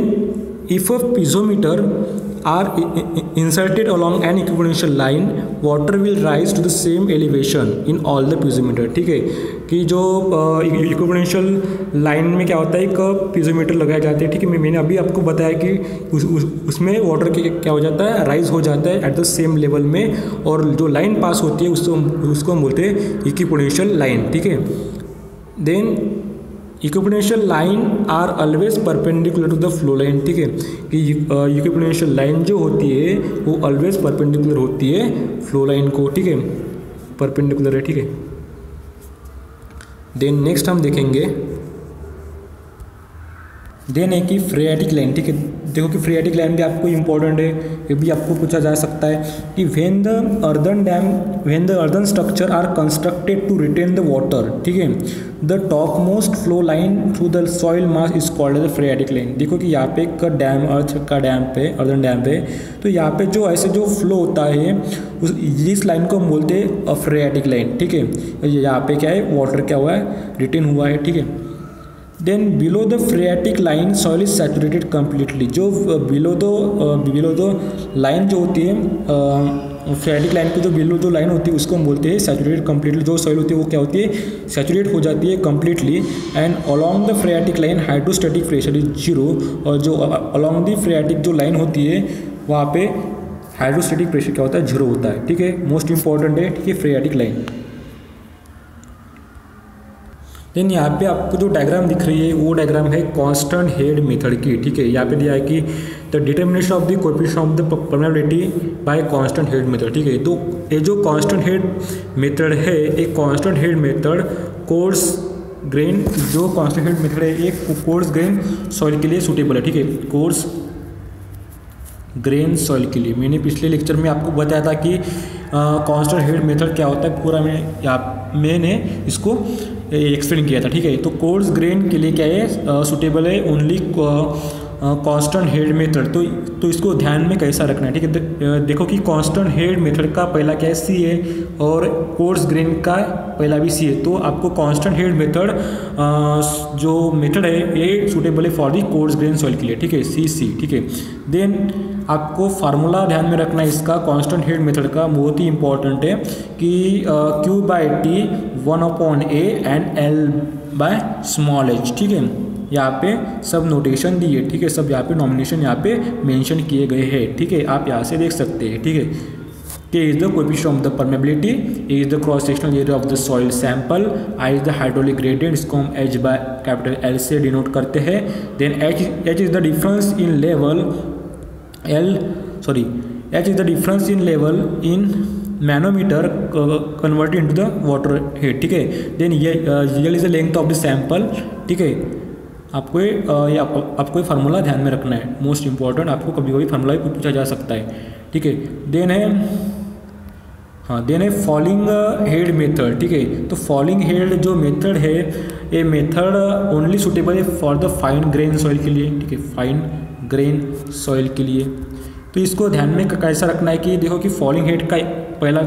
if a piezometer are inserted along an equipotential line, water will rise to the same elevation in all the piezometer, ठीक है। कि जो इक्विपोटेंशियल लाइन में क्या होता है, एक पीजोमीटर लगाए जाते हैं, ठीक है। मैंने अभी आपको बताया कि उसमें वाटर क्या हो जाता है, राइज हो जाता है एट द सेम लेवल में, और जो लाइन पास होती है उसको हम बोलते हैं इक्विपोटेंशियल लाइन, ठीक है। Then equipotential line are always perpendicular to the flow line, ठीक है। कि इक्विपोटेंशियल लाइन जो होती है वो ऑलवेज परपेंडिकुलर होती है फ्लो लाइन को, ठीक है, परपेंडिकुलर है, ठीक है। देन नेक्स्ट हम देखेंगे, देन है कि फ्रेयाटिक लाइन, ठीक है। देखो कि फ्रेयाटिक लाइन भी आपको इंपॉर्टेंट है, ये भी आपको पूछा जा सकता है कि when the earthen structure are constructed to retain the water, ठीक है, the top most flow line through the soil mass is called as phreatic line. देखो कि यहाँ पे एक डैम, अर्थ का डैम पे, अर्दन डैम पे, तो यहाँ पे जो ऐसे जो फ्लो होता है इस लाइन को हम बोलते हैं फ्रेयाटिक लाइन, ठीक है। यहाँ पे क्या है, वाटर क्या हुआ है, रिटेन हुआ है, ठीक है। Then below the phreatic line soil is saturated completely. जो बिलो द लाइन जो होती है, फ्रेयाटिक लाइन की जो बिलो दो लाइन होती है उसको हम बोलते हैं सैचुरेटेड कम्प्लीटली। जो सॉइल होती है वो क्या होती है, सैचुरेट हो जाती है completely. And along the phreatic line hydrostatic pressure is zero, और जो अलॉन्ग द फ्रेयाटिक जो लाइन होती है वहाँ पे हाइड्रोस्टैटिक प्रेशर क्या होता है, जीरो होता है, ठीक है। मोस्ट इंपॉर्टेंट है, ठीक है, फ्रेयाटिक लाइन। देन यहाँ पे आपको जो डायग्राम दिख रही है वो डायग्राम है कांस्टेंट हेड मेथड की, ठीक है। यहाँ पे दिया है कि the determination of the coefficient of the permeability bye constant head method, ठीक है। तो ये जो कांस्टेंट हेड मेथड है, एक constant head method coarse grain, जो कांस्टेंट हेड मेथड है एक कोर्स ग्रेन सॉइल के लिए सूटेबल है, ठीक है, कोर्स ग्रेन सॉइल के लिए। मैंने पिछले लेक्चर में आपको बताया था कि कांस्टेंट हेड मेथड क्या होता है, पूरा मैंने इसको एक्सप्लेन किया था, ठीक है। तो कोर्स ग्रेन के लिए क्या है, सूटेबल है ओनली कांस्टेंट हेड मेथड, तो इसको ध्यान में कैसा रखना है, ठीक है। देखो कि कांस्टेंट हेड मेथड का पहला क्या है, सी है, और कोर्स ग्रेन का पहला भी सी है। तो आपको कांस्टेंट हेड मेथड जो मेथड है ये सूटेबल है for the coarse grain soil के लिए, ठीक है, सी, ठीक है। देन आपको फार्मूला ध्यान में रखना है इसका कांस्टेंट हेड मेथड का, बहुत ही इंपॉर्टेंट है कि Q/T 1/A एंड L/h, ठीक है। यहाँ पे सब नोटेशन दिए, ठीक है, सब यहाँ पे नॉमिनेशन यहाँ पे मेंशन किए गए हैं, ठीक है, आप यहाँ से देख सकते हैं, ठीक है। K is the coefficient of the permeability, A is the cross sectional area of the soil sample, I is the hydraulic gradient, इसको हम H/L से डिनोट करते हैं। Then H is the difference in level H is the difference in level in manometer converted into the water head, ठीक है। Then L is the length of the sample, ठीक है। आपको फार्मूला ध्यान में रखना है, मोस्ट इंपॉर्टेंट, आपको कभी कभी फार्मूला भी पूछा जा सकता है, ठीक है। देन है फॉलिंग हेड मेथड, ठीक है। तो फॉलिंग हेड जो मेथड है ये मेथड ओनली सूटेबल है for the fine grain soil के लिए, ठीक है, फाइन ग्रेन सॉइल के लिए। तो इसको ध्यान में कैसा रखना है कि देखो कि फॉलिंग हेड का पहला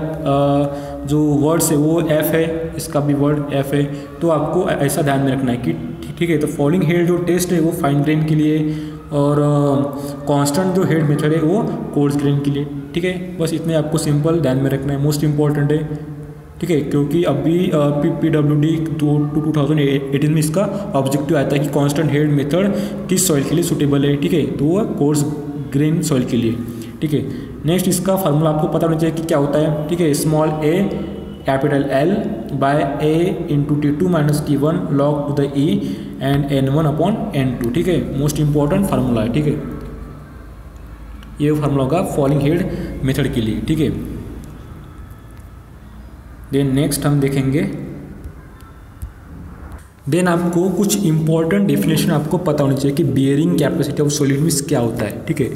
जो वर्ड्स है वो एफ है, इसका भी वर्ड एफ है, तो आपको ऐसा ध्यान में रखना है कि ठीक है। तो फॉलिंग हेड जो टेस्ट है वो फाइन ग्रेन के लिए, और कांस्टेंट जो हेड मेथड है वो कोर्स ग्रेन के लिए, ठीक है। बस इतने आपको सिंपल ध्यान में रखना है, मोस्ट इंपॉर्टेंट है, ठीक है, क्योंकि अभी PWD 2018 में इसका ऑब्जेक्टिव आता है कि कांस्टेंट हेड मेथड किस सॉइल के लिए सूटेबल है, ठीक है, तो वो कोर्स ग्रेन सॉइल के लिए, ठीक है। नेक्स्ट इसका फार्मूला आपको पता होना चाहिए कि क्या होता है, ठीक है, small a capital L by A into T2 minus T1 log to the E and N1/N2, ठीक है, मोस्ट इंपॉर्टेंट फार्मूला है, ठीक है। ये फार्मूला होगा फॉलिंग हेड मेथड के लिए, ठीक है। देन नेक्स्ट हम देखेंगे, देन आपको कुछ इंपॉर्टेंट डेफिनेशन आपको पता होनी चाहिए कि bearing capacity of solid means क्या होता है, ठीक है,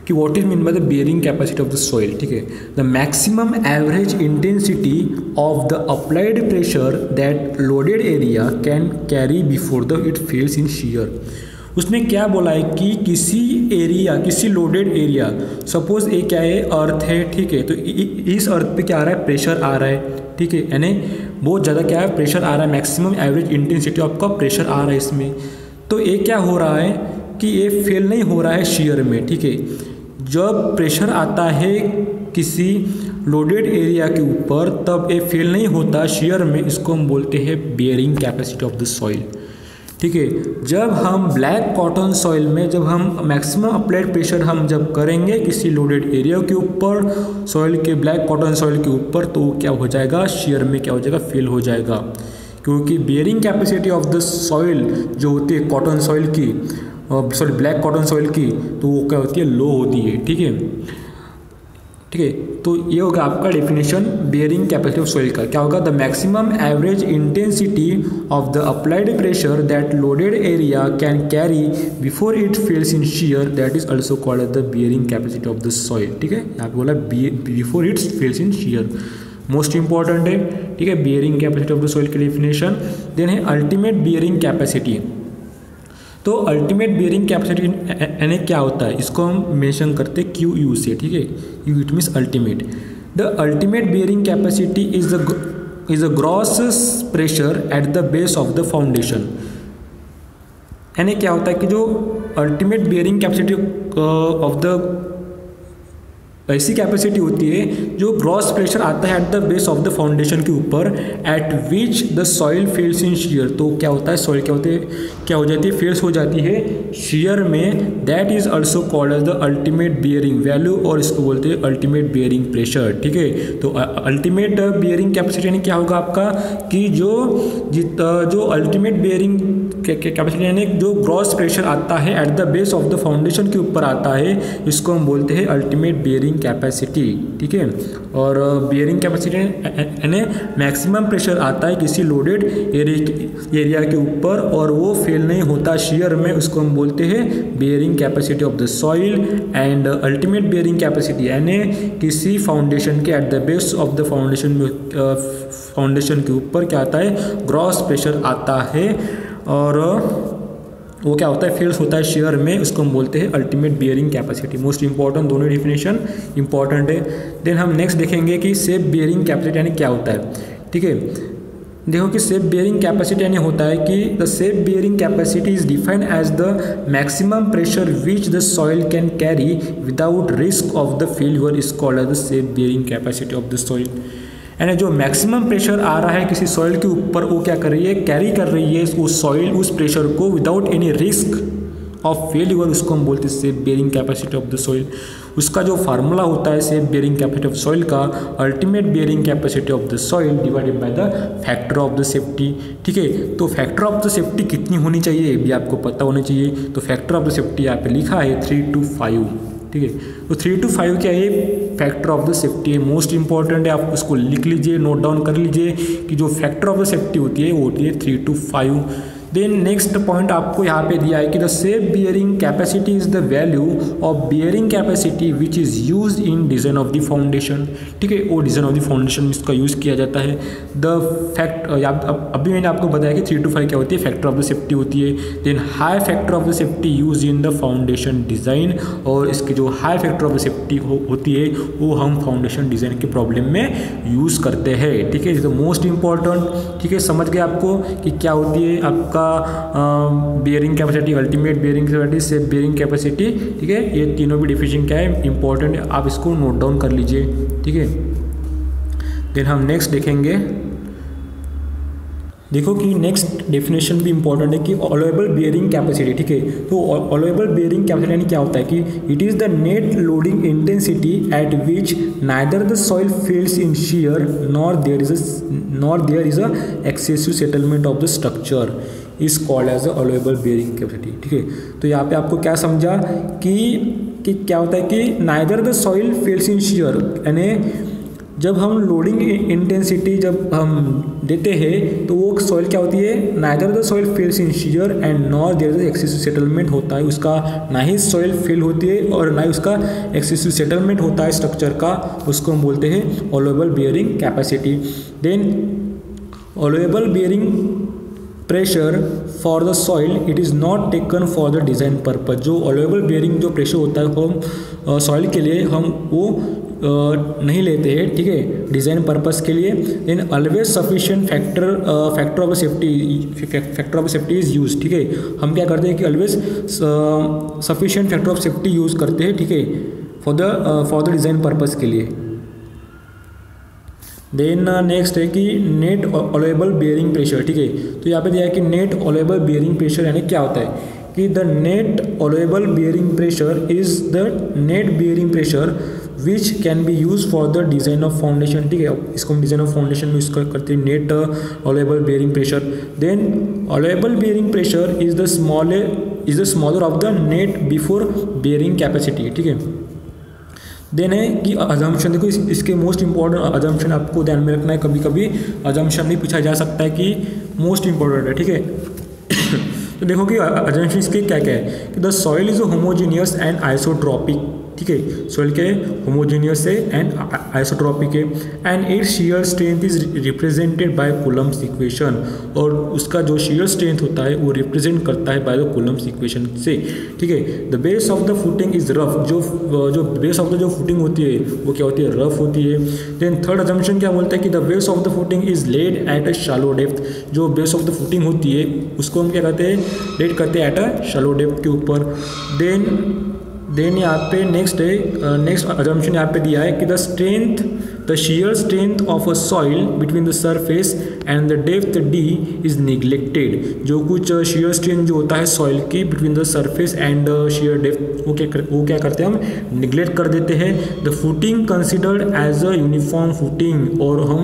कि what is mean by the bearing capacity of the soil, ठीक है। The maximum average intensity of the applied pressure that loaded area can carry before the it fails in shear. उसने क्या बोला है कि किसी एरिया, किसी लोडेड एरिया, सपोज ये क्या है, अर्थ है, ठीक है, तो इस अर्थ पे क्या आ रहा है, प्रेशर आ रहा है, ठीक है, यानी बहुत ज़्यादा क्या है, प्रेशर आ रहा है, मैक्सिमम एवरेज इंटेंसिटी आपका प्रेशर आ रहा है इसमें। तो ये क्या हो रहा है कि ये फेल नहीं हो रहा है शियर में, ठीक है। जब प्रेशर आता है किसी लोडेड एरिया के ऊपर तब ये फेल नहीं होता शियर में, इसको हम बोलते हैं bearing capacity of the soil, ठीक है। जब हम ब्लैक कॉटन सॉइल में जब हम मैक्सिमम अप्लाइड प्रेशर हम जब करेंगे किसी लोडेड एरिया के ऊपर, सॉइल के ब्लैक कॉटन सॉइल के ऊपर, तो क्या हो जाएगा, शियर में क्या हो जाएगा, फेल हो जाएगा, क्योंकि bearing capacity of the soil जो होती है कॉटन सॉइल की, सॉरी ब्लैक कॉटन सॉइल की, तो वो क्या होती है, लो होती है, ठीक है, ठीक है। तो ये होगा आपका definition bearing capacity of soil का, क्या होगा, the maximum average intensity of the applied pressure that loaded area can carry before it fails in shear, that is also called as the bearing capacity of the soil, ठीक है। यहाँ पे बोला before it fails in shear, most important है, ठीक है, bearing capacity of the soil की डेफिनेशन। देन है अल्टीमेट बियरिंग कैपेसिटी। तो अल्टीमेट बियरिंग कैपेसिटी यानी क्या होता है, इसको हम मेंशन करते हैं QU से, ठीक है, you it means ultimate. The ultimate bearing capacity is the gross pressure at the base of the foundation. यानी क्या होता है कि जो ultimate bearing capacity of the ऐसी कैपेसिटी होती है जो ग्रॉस प्रेशर आता है at the base of the foundation के ऊपर, eight which the soil fails in shear. तो क्या होता है, सॉइल क्या हो जाती है, फेल्स हो जाती है शियर में, that is also called as the ultimate bearing value, और इसको बोलते हैं अल्टीमेट बियरिंग प्रेशर, ठीक है। तो अल्टीमेट बियरिंग कैपेसिटी यानी क्या होगा आपका कि जो अल्टीमेट बियरिंग कैपेसिटी यानी जो ग्रॉस प्रेशर आता है at the base of the foundation के ऊपर आता है, इसको हम बोलते हैं अल्टीमेट बियरिंग कैपेसिटी, ठीक है। और बियरिंग कैपेसिटी यानी मैक्सिमम प्रेशर आता है किसी लोडेड एरिया के ऊपर और वो फेल नहीं होता शियर में, उसको हम बोलते हैं bearing capacity of the soil. And ultimate bearing capacity यानी किसी फाउंडेशन के at the base of the foundation में फाउंडेशन के ऊपर क्या आता है, ग्रॉस प्रेशर आता है, और वो क्या होता है, फेल्स होता है शेयर में, उसको हम बोलते हैं ultimate bearing capacity. Most important, दोनों डेफिनेशन इंपॉर्टेंट है। देन हम नेक्स्ट देखेंगे कि सेफ बियरिंग कैपेसिटी यानी क्या होता है। ठीक है, देखो कि सेफ बियरिंग कैपेसिटी यानी होता है कि the safe bearing capacity is defined as the maximum pressure which the soil can carry without risk of the failure is called as the safe bearing capacity of the soil. यानी जो मैक्सिमम प्रेशर आ रहा है किसी सॉइल के ऊपर, वो क्या कर रही है, कैरी कर रही है उस सॉइल, उस प्रेशर को without any risk of failure, उसको हम बोलते हैं safe bearing capacity of the soil. उसका जो फार्मूला होता है safe bearing capacity of soil का, ultimate bearing capacity of the soil divided by the factor of the safety. ठीक है, तो फैक्टर ऑफ द सेफ्टी कितनी होनी चाहिए ये भी आपको पता होना चाहिए। तो फैक्टर ऑफ द सेफ्टी यहाँ पे लिखा है 3 to 5। ठीक है, तो 3 to 5 क्या है, फैक्टर ऑफ द सेफ्टी है, मोस्ट इंपॉर्टेंट है, आप उसको लिख लीजिए, नोट डाउन कर लीजिए कि जो फैक्टर ऑफ द सेफ्टी होती है वो होती है 3 to 5। देन नेक्स्ट पॉइंट आपको यहाँ पे दिया है कि the safe bearing capacity is the value of bearing capacity which is use in design of the foundation. ठीक है, वो डिज़ाइन ऑफ द फाउंडेशन में इसका यूज़ किया जाता है। द फैक्ट अभी मैंने आपको बताया कि 3 to 5 क्या होती है, फैक्टर ऑफ द सेफ्टी होती है। Then high factor of the safety use in the foundation design, और इसकी जो high factor of the safety होती है वो हम फाउंडेशन डिज़ाइन के प्रॉब्लम में यूज़ करते हैं। ठीक है, इज द मोस्ट इंपॉर्टेंट। ठीक है, समझ गए आपको कि क्या होती है आपका bearing capacity, ultimate bearing capacity, safe bearing capacity. ठीक है, ये तीनों भी डिफिनेशन क्या है, इंपॉर्टेंट है, आप इसको नोट डाउन कर लीजिए। ठीक है, देन हम नेक्स्ट देखेंगे। देखो कि नेक्स्ट डेफिनेशन भी इंपॉर्टेंट है कि अलाउएबल बियरिंग कैपेसिटी। ठीक है, तो अलाउएबल बियरिंग कैपेसिटी यानी क्या होता है कि it is the net loading intensity at which neither the soil fails in shear nor there is a excessive settlement of the structure is called as a allowable bearing capacity. ठीक है, तो यहाँ पे आपको क्या समझा कि क्या होता है कि neither the soil fails in shear, यानी जब हम लोडिंग इंटेंसिटी जब हम देते हैं तो वो सॉइल क्या होती है, neither the soil fails in shear and nor there is excessive settlement होता है, उसका ना ही सॉइल फेल होती है और ना ही उसका एक्सेसिव सेटलमेंट होता है स्ट्रक्चर का, उसको हम बोलते हैं allowable bearing capacity. Then allowable bearing pressure for the soil it is not taken for the design purpose. जो अलाउएबल बियरिंग जो प्रेशर होता है हम सॉइल के लिए हम वो नहीं लेते हैं। ठीक है, डिज़ाइन पर्पस के लिए। Then always sufficient factor of safety is use. ठीक है, हम क्या करते हैं कि always sufficient factor of safety use करते हैं। ठीक है, फॉर द डिज़ाइन पर्पस के लिए। देन नेक्स्ट है कि नेट अलाउएबल बियरिंग प्रेशर। ठीक है, तो यहाँ पे दिया है कि नेट अलाउएबल बियरिंग प्रेशर यानी क्या होता है कि the net allowable bearing pressure is the net bearing pressure which can be use for the design of foundation. ठीक है, इसको हम डिज़ाइन ऑफ फाउंडेशन में यूज़ करते हैं, net allowable bearing pressure. Then allowable bearing pressure is the smaller of the net before bearing capacity. ठीक है, देन है कि अजम्पशन। देखो इसके मोस्ट इंपॉर्टेंट अजम्पशन आपको ध्यान में रखना है, कभी कभी अजम्पशन भी पूछा जा सकता है कि मोस्ट इंपॉर्टेंट है। ठीक है, तो देखो कि अजम्पशन इसके क्या क्या है कि the soil is homogeneous and isotropic. ठीक है, सॉइल के होमोजीनियस है एंड आइसोट्रॉपिक है, and it's shear strength is represented by Coulomb's equation, और उसका जो शियर स्ट्रेंथ होता है वो रिप्रेजेंट करता है बाय द कूलम्ब्स इक्वेशन से। ठीक है, the base of the footing is rough. जो बेस ऑफ द जो फुटिंग होती है वो क्या होती है, रफ होती है। देन थर्ड अजम्पशन क्या बोलता है कि the base of the footing is laid at a shallow depth. जो बेस ऑफ द फुटिंग होती है उसको हम क्या कहते हैं, लेड करते हैं एट अ शैलो डेप्थ के ऊपर। देन यहाँ पे नेक्स्ट अजम्पशन यहाँ पे दिया है कि the shear strength of a soil between the surface and the depth d is neglected। जो कुछ shear strength जो होता है सॉइल की between the surface and shear depth वो क्या करते हैं, हम निगलेक्ट कर देते हैं। The footing considered as a uniform footing, और हम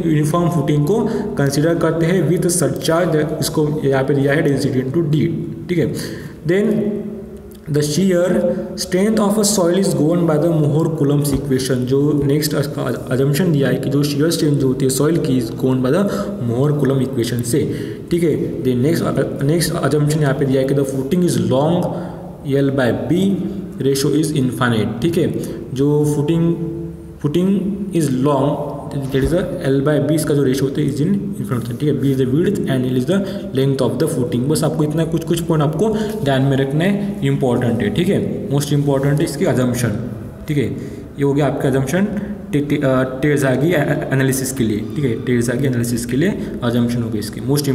यूनिफॉर्म फुटिंग को कंसिडर करते हैं विथ सरचार्ज, इसको यहाँ पे दिया है डेंसिटी इनटू डी। ठीक है, then the shear strength of a soil is governed by the Mohr-Coulomb equation। जो नेक्स्ट अजम्पशन दिया है कि जो shear strength जो होती है सॉइल की is governed by the Mohr-Coulomb equation से। ठीक है, देन नेक्स्ट अजम्पशन यहाँ पे दिया है कि the footing is long L/B ratio is infinite. ठीक है, जो footing is long that is the L/B, इसका जो रेशियो होता है इज इन फ्रंट, ठीक है। B is the width and L is the length of the footing. बस आपको इतना कुछ पॉइंट आपको ध्यान में रखना है, इंपॉर्टेंट है, ठीक है। मोस्ट इंपॉर्टेंट है इसकी अजम्पशन, ठीक है। ये हो गया आपका अजम्पशन टेरज़ागी एनालिसिस के लिए, ठीक है। टेरज़ागी एनालिसिस के लिए अजम्पशन हो गई इसकी, मोस्ट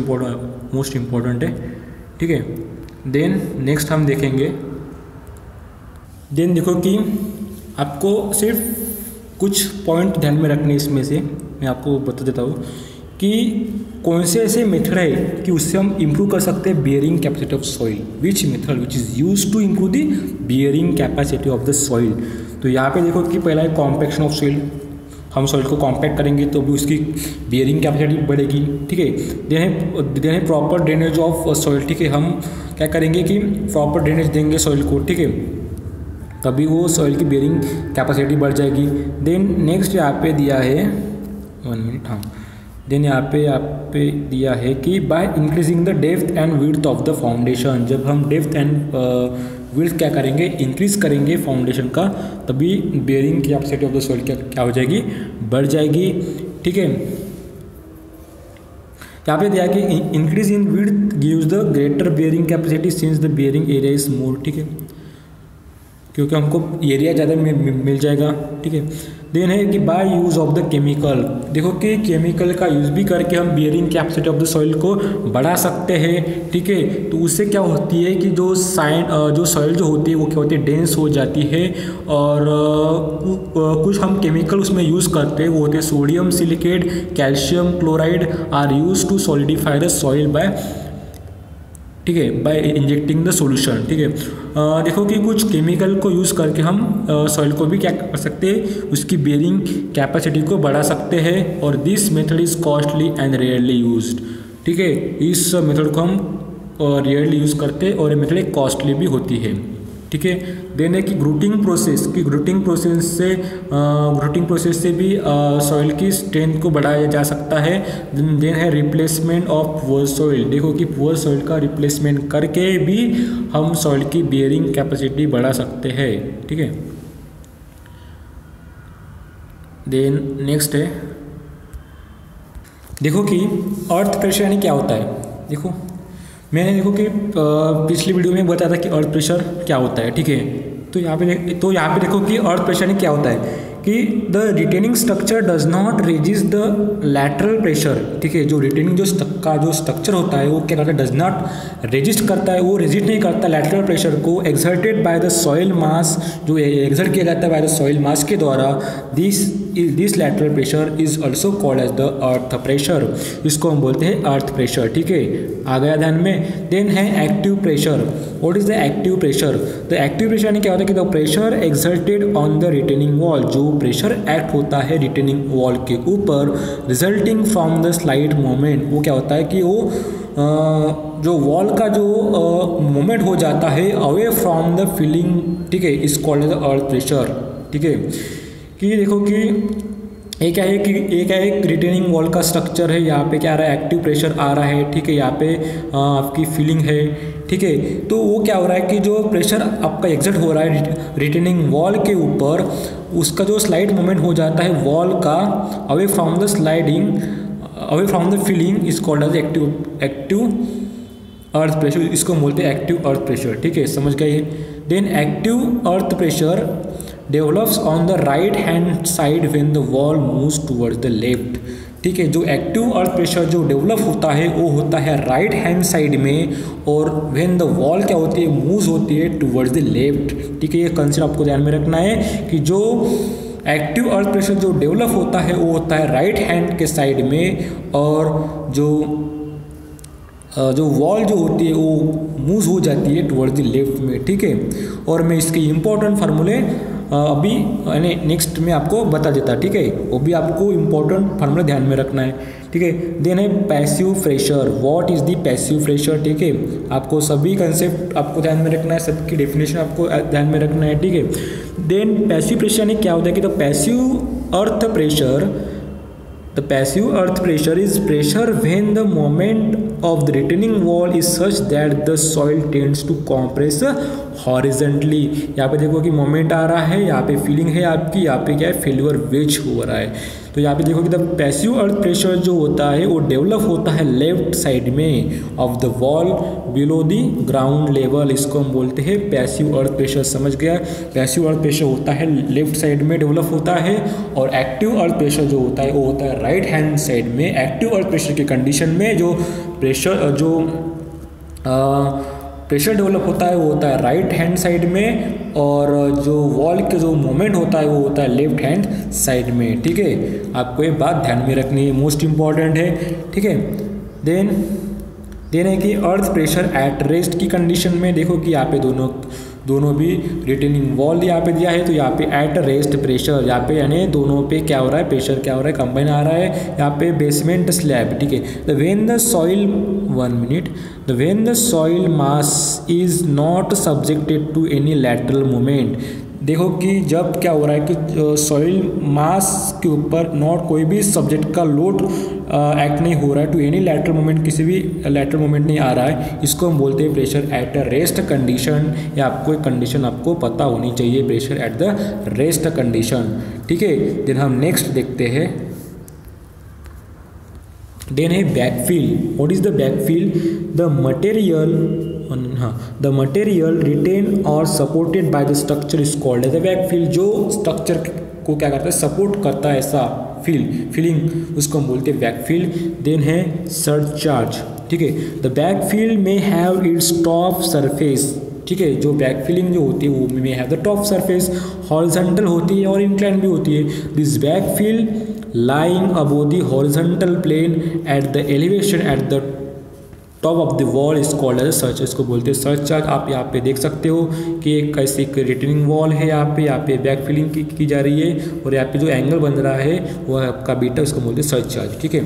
इम्पॉर्टेंट है, ठीक है। देन नेक्स्ट हम देखेंगे, देन देखो कि आपको सिर्फ कुछ पॉइंट ध्यान में रखने, इसमें से मैं आपको बता देता हूँ कि कौन से ऐसे मेथड है कि उससे हम इम्प्रूव कर सकते हैं bearing capacity of soil, which method which is use to improve the bearing capacity of the soil. तो यहाँ पे देखो कि पहला है कॉम्पैक्शन ऑफ सॉइल, हम सॉइल को कॉम्पैक्ट करेंगे तो भी उसकी बियरिंग कैपेसिटी बढ़ेगी, ठीक है। देन है प्रॉपर ड्रेनेज ऑफ सॉइल, ठीक है। हम क्या करेंगे कि प्रॉपर ड्रेनेज देंगे सॉइल को, ठीक है, तभी वो सॉइल की बियरिंग कैपेसिटी बढ़ जाएगी। देन नेक्स्ट यहाँ पे दिया है 1 मिनट, हाँ। देन यहाँ पे दिया है कि by increasing the depth and width of the foundation, जब हम डेप्थ एंड विड्थ क्या करेंगे, इंक्रीज करेंगे फाउंडेशन का, तभी bearing capacity of the soil क्या हो जाएगी, बढ़ जाएगी, ठीक है। यहाँ पे दिया कि increase in width gives the greater bearing capacity since the bearing area is more, ठीक है, क्योंकि हमको एरिया ज़्यादा मिल जाएगा, ठीक है। देन है कि by use of the chemical, देखो कि केमिकल का यूज़ भी करके हम bearing capacity of the soil को बढ़ा सकते हैं, ठीक है। तो उससे क्या होती है कि जो सॉइल जो होती है वो क्या होती है, डेंस हो जाती है, और कुछ हम केमिकल उसमें यूज़ करते हैं, वो होते हैं sodium silicate, calcium chloride are use to solidify the soil by, ठीक है, बाय इंजेक्टिंग द सॉल्यूशन, ठीक है। देखो कि कुछ केमिकल को यूज़ करके हम सॉइल को भी क्या कर सकते हैं, उसकी बियरिंग कैपेसिटी को बढ़ा सकते हैं, और this method is costly and rarely used, ठीक है। इस मेथड को हम रेयरली यूज़ करते हैं और ये मेथड कॉस्टली भी होती है, ठीक है। देन है कि ग्रूटिंग प्रोसेस से भी सॉइल की स्ट्रेंथ को बढ़ाया जा सकता है। देन है रिप्लेसमेंट ऑफ पुअर सॉइल, देखो कि पुअर सॉइल का रिप्लेसमेंट करके भी हम सॉइल की बियरिंग कैपेसिटी बढ़ा सकते हैं, ठीक है। देन नेक्स्ट है, देखो कि अर्थ प्रेशर यानी क्या होता है। देखो मैंने देखो कि पिछली वीडियो में बताया था कि अर्थ प्रेशर क्या होता है, ठीक है। तो यहाँ पे देखो कि अर्थ प्रेशर यानी क्या होता है कि the retaining structure does not resist the lateral pressure, ठीक है। जो रिटेनिंग जो स्ट्रक्चर होता है वो क्या करता है, डज नॉट रेजिस्ट करता है, वो रेजिस्ट नहीं करता लैटरल प्रेशर को एक्सर्टेड बाय द सॉइल मास, जो एक्सर्ट किया जाता है बाय द सॉइल मास के द्वारा। This lateral pressure is also called as the earth pressure, इसको हम बोलते हैं अर्थ प्रेशर, ठीक है। आ गया ध्यान में। देन है active pressure, what is the active pressure. The active pressure यानी क्या होता है कि the pressure exerted on the retaining wall, जो प्रेशर एक्ट होता है रिटेनिंग वॉल के ऊपर, resulting from the slide moment, वो क्या होता है कि वो जो वॉल का जो मोमेंट हो जाता है अवे फ्रॉम द फिलिंग, ठीक है, is called as earth pressure, ठीक है। कि देखो कि एक है रिटेनिंग वॉल का स्ट्रक्चर है, यहाँ पे क्या आ रहा है, एक्टिव प्रेशर आ रहा है, ठीक है। यहाँ पे आपकी फीलिंग है, ठीक है। तो वो क्या हो रहा है कि जो प्रेशर आपका एग्जर्ट हो रहा है रिटेनिंग वॉल के ऊपर, उसका जो स्लाइड मोमेंट हो जाता है वॉल का away from the filling is called as active earth pressure, इसको बोलते हैं एक्टिव अर्थ प्रेशर, ठीक है, समझ गए। Then active earth pressure develops on the right hand side when the wall moves towards the left, ठीक है। जो एक्टिव अर्थ प्रेशर जो डेवलप होता है वो होता है राइट हैंड साइड में, और व्हेन द वॉल क्या होती है, मूव्स होती है टुवर्ड्स द लेफ्ट, ठीक है। ये कंसेप्ट आपको ध्यान में रखना है कि जो एक्टिव अर्थ प्रेशर जो डेवलप होता है वो होता है राइट हैंड के साइड में, और जो वॉल जो होती है वो मूव हो जाती है टुवर्ड्स द लेफ्ट में, ठीक है। और मैं इसके इम्पोर्टेंट फार्मूले अभी नेक्स्ट में आपको बता देता, ठीक है। वो भी आपको इम्पोर्टेंट फार्मूला ध्यान में रखना है, ठीक है। देन है passive pressure, what is the passive pressure, ठीक है। आपको सभी कंसेप्ट आपको ध्यान में रखना है, सबकी डेफिनेशन आपको ध्यान में रखना है, ठीक है। देन पैसिव प्रेशर यानी क्या होता है कि the passive earth pressure is pressure when the moment of the retaining wall is such that the soil tends to compress horizontally। यहाँ पे देखो कि मोमेंट आ रहा है, यहाँ पे फीलिंग है आपकी, यहाँ पे क्या है, फेल्यूर वेज हो रहा है, तो यहाँ पे देखो कि द पैसिव अर्थ प्रेशर जो होता है वो डेवलप होता है लेफ्ट साइड में of the wall below the ground level, इसको हम बोलते हैं पैसिव अर्थ प्रेशर। समझ गया, पैसिव अर्थ प्रेशर होता है लेफ्ट साइड में डेवलप होता है, और एक्टिव अर्थ प्रेशर जो होता है वो होता है राइट हैंड साइड में। एक्टिव अर्थ प्रेशर की कंडीशन में जो प्रेशर डेवलप होता है वो होता है राइट हैंड साइड में, और जो वॉल के जो मोमेंट होता है वो होता है लेफ्ट हैंड साइड में। ठीक है, आपको ये बात ध्यान में रखनी है, मोस्ट इम्पॉर्टेंट है। ठीक है, देन है कि अर्थ प्रेशर एट रेस्ट की कंडीशन में देखो कि यहाँ पे दोनों भी रिटेनिंग वॉल यहाँ पे दिया है, तो यहाँ पे एट रेस्ट प्रेशर, यहाँ पे यानी दोनों पे क्या हो रहा है, प्रेशर क्या हो रहा है, कंबाइन आ रहा है। यहाँ पे बेसमेंट स्लैब, ठीक है। The when the soil 1 minute, the when the soil mass is not subjected to any lateral movement, देखो कि जब क्या हो रहा है कि सॉइल मास के ऊपर नॉट कोई भी सब्जेक्ट का लोड एक्ट नहीं हो रहा है, टू एनी लैटरल मूवमेंट, किसी भी लैटरल मूवमेंट नहीं आ रहा है, इसको हम बोलते हैं pressure at a rest condition. या आपको एक कंडीशन आपको पता होनी चाहिए, pressure at the rest condition. ठीक है, देन हम नेक्स्ट देखते हैं, देन है backfill. What is the backfill? The material retain और supported by the structure is called as the backfill. जो स्ट्रक्चर को क्या करता है, सपोर्ट करता है, ऐसा फिलिंग, उसको हम बोलते हैं बैकफिल। देन है सरचार्ज। ठीक है, द बैकफिल में हैव इट्स टॉप सरफेस, ठीक है, जो बैकफिलिंग जो होती है वो में have the top surface horizontal होती है और इंक्लाइन भी होती है। This backfill lying above the horizontal plane at the elevation at the top of the wall is called as search, इसको बोलते हैं सर्च चार्ज। आप यहाँ पे देख सकते हो कि एक कैसे रिटेनिंग वॉल है, यहाँ पे बैक फिलिंग की जा रही है, और यहाँ पे जो एंगल बन रहा है वो आपका बीटा, उसको बोलते हैं सर्च चार्ज। ठीक है,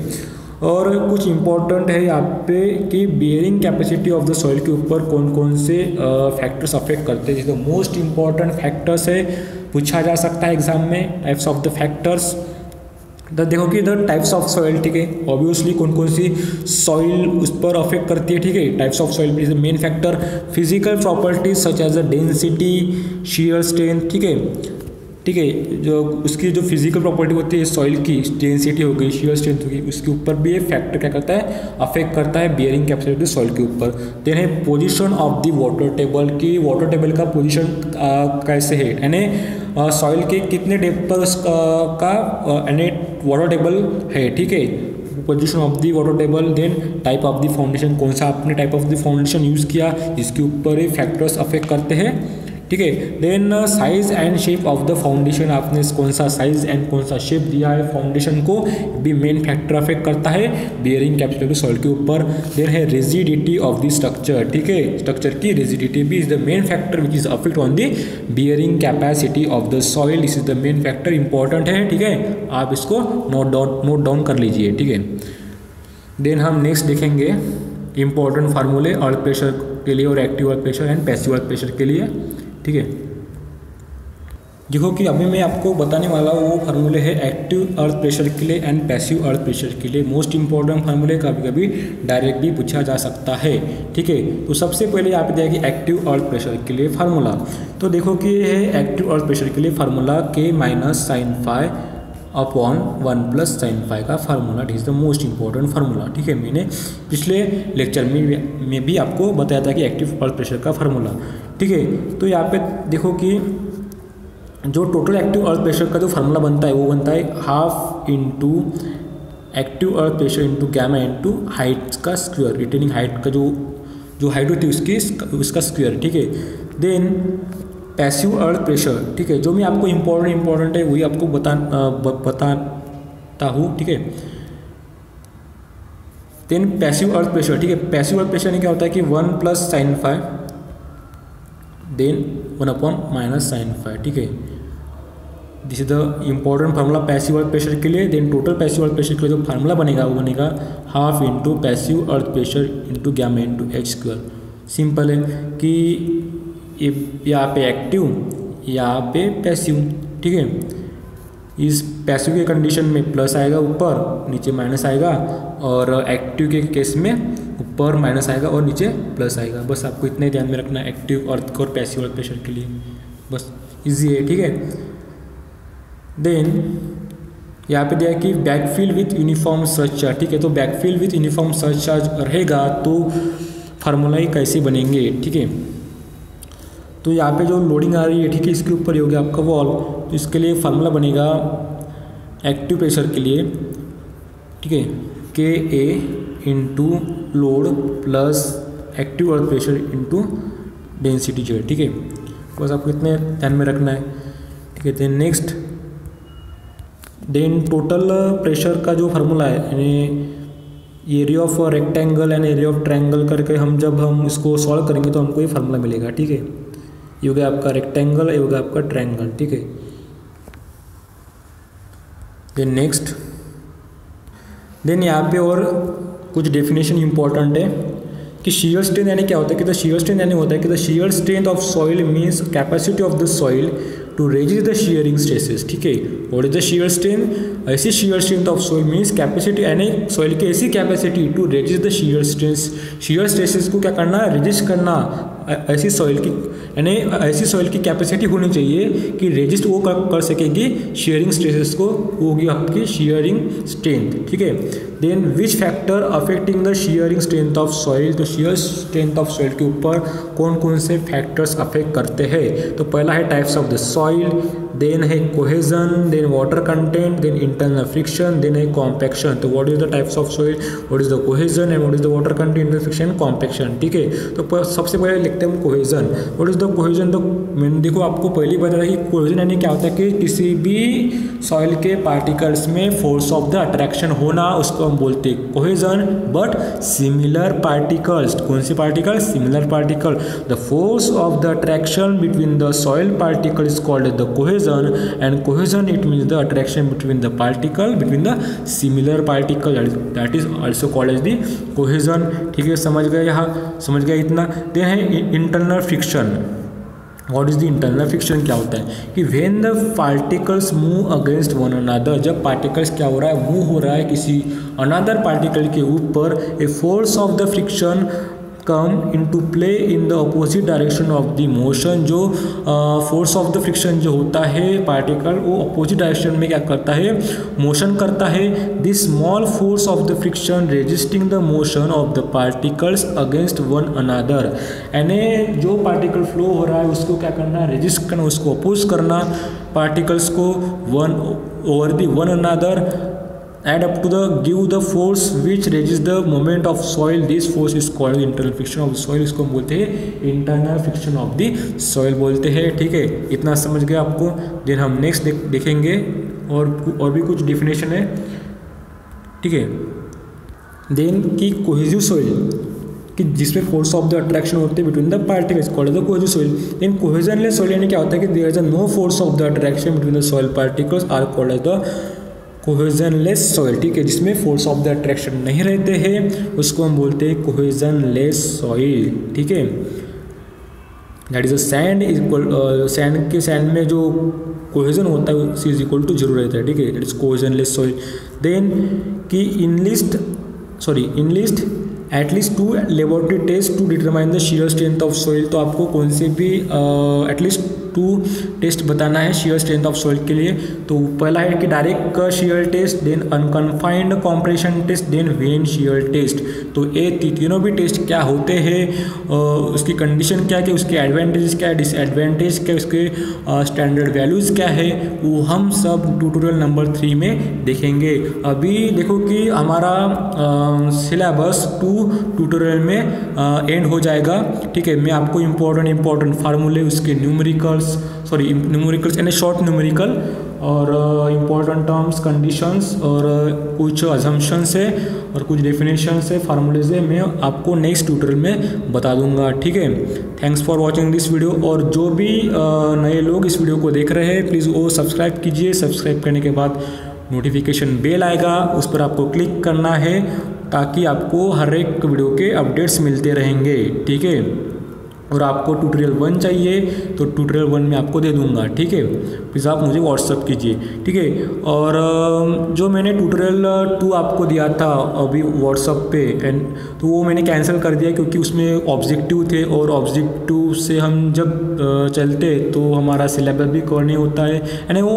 और कुछ इंपॉर्टेंट है यहाँ पे कि bearing capacity of the soil के ऊपर कौन कौन से फैक्टर्स अफेक्ट करते हैं, जिसको मोस्ट इंपॉर्टेंट फैक्टर्स है, पूछा जा सकता है एग्जाम में, टाइप्स ऑफ द फैक्टर्स। देखो कि द टाइप्स ऑफ सॉइल, ठीक है, ऑब्वियसली कौन कौन सी सॉइल उस पर अफेक्ट करती है। ठीक है, types of soil is the main factor. Physical properties such as the density, shear strength, ठीक है, जो उसकी जो फिजिकल प्रॉपर्टी होती है सॉइल की, डेंसिटी हो गई, शियर स्ट्रेंथ होगी, उसके ऊपर भी ये फैक्टर क्या करता है, अफेक्ट करता है बियरिंग कैपेसिटी सॉइल के ऊपर। देन है position of the water table, की वाटर टेबल का पोजीशन कैसे है, यानी सॉइल के कितने डेप्थ पर का यानी वाटर टेबल है। ठीक है, position of the water table. Then type of the foundation, कौन सा आपने type of the foundation use किया, इसके ऊपर ही फैक्टर्स अफेक्ट करते हैं। ठीक है, then size and shape of the foundation, आपने कौन सा साइज एंड कौन सा शेप दिया है फाउंडेशन को, भी मेन फैक्टर अफेक्ट करता है बियरिंग कैपेसिटी सॉइल के ऊपर। देन है रिजिडिटी ऑफ द स्ट्रक्चर, ठीक है, स्ट्रक्चर की रिजिडिटी भी is the main factor which is affect on the bearing capacity of the soil, this is the main factor, important है। ठीक है, आप इसको नोट डाउन कर लीजिए। ठीक है, देन हम नेक्स्ट देखेंगे इंपॉर्टेंट फार्मूले अर्थ प्रेशर के लिए और active earth pressure and passive earth pressure के लिए। ठीक है, देखो कि अभी मैं आपको बताने वाला हूँ वो फार्मूले है एक्टिव अर्थ प्रेशर के लिए एंड पैसिव अर्थ प्रेशर के लिए। मोस्ट इंपॉर्टेंट फार्मूले कभी कभी डायरेक्ट भी पूछा जा सकता है। ठीक है, तो सबसे पहले यहाँ पे जाएगी एक्टिव अर्थ प्रेशर के लिए फार्मूला। तो देखो कि ये है एक्टिव अर्थ प्रेशर के लिए formula K minus sine phi upon 1 plus sine phi का formula. It is the most important formula. ठीक है, मैंने पिछले लेक्चर में भी आपको बताया था कि एक्टिव अर्थ प्रेशर का फार्मूला। ठीक है, तो यहाँ पे देखो कि जो टोटल एक्टिव अर्थ प्रेशर का जो फार्मूला बनता है वो बनता है half into active earth pressure into gamma into height का स्क्वायर, रिटेनिंग हाइट का जो हाइट होती है उसका स्क्वायर। ठीक है, देन पैसिव अर्थ प्रेशर, ठीक है, जो मैं आपको इम्पोर्टेंट है वही आपको बताता हूँ। ठीक है, देन पैसिव अर्थ प्रेशर, ठीक है, पैसिव अर्थ प्रेशर में क्या होता है कि 1 plus sine phi then 1 upon minus sine phi. ठीक है, this is the important formula passive earth pressure के लिए। Then total passive earth pressure के लिए जो फार्मूला बनेगा वो बनेगा half into passive earth pressure into gamma into H square. Simple है कि यहाँ पे एक्टिव, यहाँ पे पैसिव। ठीक है, इस पैसिव के कंडीशन में प्लस आएगा ऊपर, नीचे माइनस आएगा, और एक्टिव के केस में ऊपर माइनस आएगा और नीचे प्लस आएगा। बस आपको इतना ही ध्यान में रखना है एक्टिव अर्थ और पैसिव अर्थ प्रेशर के लिए, बस इजी है। ठीक है, देन यहाँ पे दिया है कि बैकफिल विथ यूनिफॉर्म सरचार्ज, ठीक है। तो बैकफिल विथ यूनिफॉर्म सरचार्ज रहेगा तो फार्मूला ही कैसे बनेंगे, ठीक है। तो यहाँ पे जो लोडिंग आ रही है, ठीक है, इसके ऊपर ही हो गया आपका वॉल्व, तो इसके लिए फार्मूला बनेगा एक्टिव प्रेशर के लिए, ठीक है, K A into load plus active earth pressure into density z, ठीक है। बस आपको इतने ध्यान में रखना है, ठीक है। Then next, then total pressure का जो फार्मूला है, यानी area of rectangle and area of triangle करके जब हम इसको सॉल्व करेंगे तो हमको ये फार्मूला मिलेगा, ठीक है। ये हो गया आपका रेक्टेंगल, ये हो गया आपका ट्रायंगल, ठीक है। देन नेक्स्ट, देन यहाँ पे और कुछ डेफिनेशन इंपॉर्टेंट है कि शीयर स्ट्रेंथ यानी क्या होता है, कि द शीयर स्ट्रेंथ यानी होता है कि the shear strength of soil means capacity of the soil to resist the shearing stresses, ठीक है। What is the shear strength, ऐसी shear strength of soil means capacity यानी सॉइल की ऐसी capacity to resist the shear stress, shear stresses को क्या करना, रेजिस्ट करना, ऐसी सॉइल की यानी ऐसी सॉइल की कैपेसिटी होनी चाहिए कि रेजिस्ट वो कर सकेगी शेयरिंग स्ट्रेसेस को, वो होगी आपकी शेयरिंग स्ट्रेंथ, ठीक है। Then which factor affecting the shearing strength of soil, तो शेयर स्ट्रेंथ ऑफ सॉइल के ऊपर कौन कौन से फैक्टर्स अफेक्ट करते हैं। तो पहला है types of the soil, then है cohesion, then water content, then internal friction, then है कॉम्पैक्शन। तो what is the types of soil, what is the cohesion and what is the water content, internal friction, compaction, ठीक है। तो सबसे पहले लिखते हैं cohesion. What is the cohesion, तो मैंने देखो आपको पहले बताया कि कोहेजन यानी क्या होता है कि किसी भी सॉइल के पार्टिकल्स में फोर्स ऑफ द अट्रैक्शन होना, उसको हम बोलते हैं कोहेजन। बट सिमिलर पार्टिकल्स, कौन से particle, similar particle, the force of the attraction between the soil particle is called the cohesion, and cohesion it means the attraction between the particle between the similar particle, that is also called as the cohesion, ठीक है। समझ गए, यहाँ समझ गया इतना। देन है internal friction. What is the internal friction, क्या होता है कि when the particles move against one another, जब पार्टिकल्स क्या हो रहा है, मूव हो रहा है किसी अनदर पार्टिकल के ऊपर, a force of the friction come into play in the opposite direction of the motion. जो फोर्स ऑफ द फ्रिक्शन जो होता है पार्टिकल, वो अपोजिट डायरेक्शन में क्या करता है, मोशन करता है। This small force of the friction resisting the motion of the particles against one another, यानी जो पार्टिकल फ्लो हो रहा है उसको क्या करना, रेजिस्ट करना, उसको अपोज करना पार्टिकल्स को one over the one another, add up to the give the force which resists the moment of soil, this force is called internal friction of the soil, इसको हम बोलते हैं internal friction of the soil बोलते हैं, ठीक है। इतना समझ गया आपको। देन हम नेक्स्ट देखेंगे और भी कुछ डिफिनेशन है, ठीक है। देन की कोहेसिव सॉइल कि जिसमें फोर्स ऑफ द अट्रैक्शन होते हैं between the particles called the cohesive soil. Then cohesionless soil यानी क्या होता है कि there is no force of the attraction between the soil particles are called as the cohesionless soil, ठीक है। जिसमें फोर्स ऑफ द अट्रैक्शन नहीं रहते हैं उसको हम बोलते हैं कोहेजनलेस सॉइल, ठीक है। That is a sand equal, sand में जो कोहेजन होता है सी इज इक्वल टू 0 रहता है, ठीक है। That is cohesionless soil. Then की enlist at least 2 laboratory test to determine the shear strength of soil. तो आपको कौन से भी एटलीस्ट 2 टेस्ट बताना है शीयर स्ट्रेंथ ऑफ सॉइल के लिए। तो पहला है कि direct shear test, then unconfined compression test, then vane shear test. तो ये तीनों भी टेस्ट क्या होते हैं, उसकी कंडीशन क्या है, उसके एडवांटेज क्या है, डिसएडवांटेज क्या है, उसके स्टैंडर्ड वैल्यूज़ क्या है, वो हम सब ट्यूटोरियल नंबर 3 में देखेंगे। अभी देखो कि हमारा सिलेबस 2 ट्यूटोरियल में एंड हो जाएगा, ठीक है। मैं आपको इंपॉर्टेंट फार्मूले, उसके न्यूमेरिकल्स यानी शॉर्ट न्यूमेरिकल और इम्पोर्टेंट टर्म्स, कंडीशंस और कुछ अजम्पशंस है और कुछ डेफिनेशंस है, फार्मूलेज है, मैं आपको नेक्स्ट ट्यूटोरियल में बता दूंगा, ठीक है। Thanks for watching this video. और जो भी नए लोग इस वीडियो को देख रहे हैं प्लीज़ वो सब्सक्राइब कीजिए। सब्सक्राइब करने के बाद नोटिफिकेशन बेल आएगा, उस पर आपको क्लिक करना है ताकि आपको हर एक वीडियो के अपडेट्स मिलते रहेंगे, ठीक है। और आपको ट्यूटोरियल 1 चाहिए तो ट्यूटोरियल 1 में आपको दे दूंगा, ठीक है। प्लीज़ आप मुझे व्हाट्सअप कीजिए, ठीक है। और जो मैंने ट्यूटोरियल 2 आपको दिया था अभी व्हाट्सअप पे एंड तो वो मैंने कैंसिल कर दिया क्योंकि उसमें ऑब्जेक्टिव थे और ऑब्जेक्टिव से हम जब चलते तो हमारा सिलेबस भी कवर नहीं होता है, यानी वो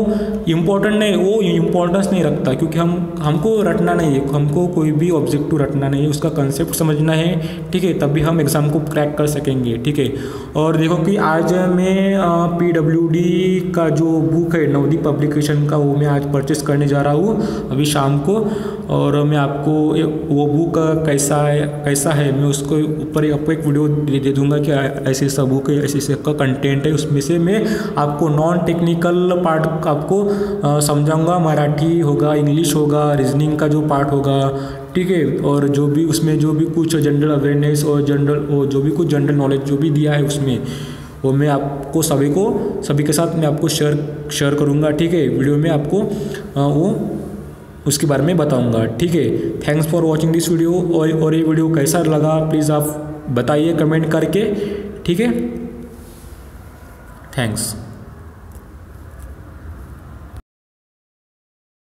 इम्पोर्टेंट नहीं, वो इम्पोर्टेंस नहीं रखता क्योंकि हमको रटना नहीं है, हमको कोई भी ऑब्जेक्टिव रटना नहीं है, उसका कंसेप्ट समझना है, ठीक है, तभी हम एग्ज़ाम को क्रैक कर सकेंगे, ठीक है। और देखो कि आज मैं PWD का जो बुक है नवदीप पब्लिकेशन का वो मैं आज परचेस करने जा रहा हूँ अभी शाम को, और मैं आपको वो बुक कैसा है मैं उसको ऊपर आपको एक वीडियो दे दूँगा कि ऐसे ऐसा बुक है, ऐसे ऐसे का कंटेंट है, उसमें से मैं आपको नॉन टेक्निकल पार्ट आपको समझाऊँगा, मराठी होगा, इंग्लिश होगा, रीजनिंग का जो पार्ट होगा, ठीक है। और जो भी उसमें जो भी कुछ जनरल अवेयरनेस और जो भी कुछ जनरल नॉलेज जो भी दिया है उसमें वो मैं आपको सभी के साथ मैं आपको शेयर करूँगा, ठीक है। वीडियो में आपको वो उसके बारे में बताऊँगा, ठीक है। Thanks for watching this video. और ये वीडियो कैसा लगा प्लीज़ आप बताइए कमेंट करके, ठीक है। थैंक्स।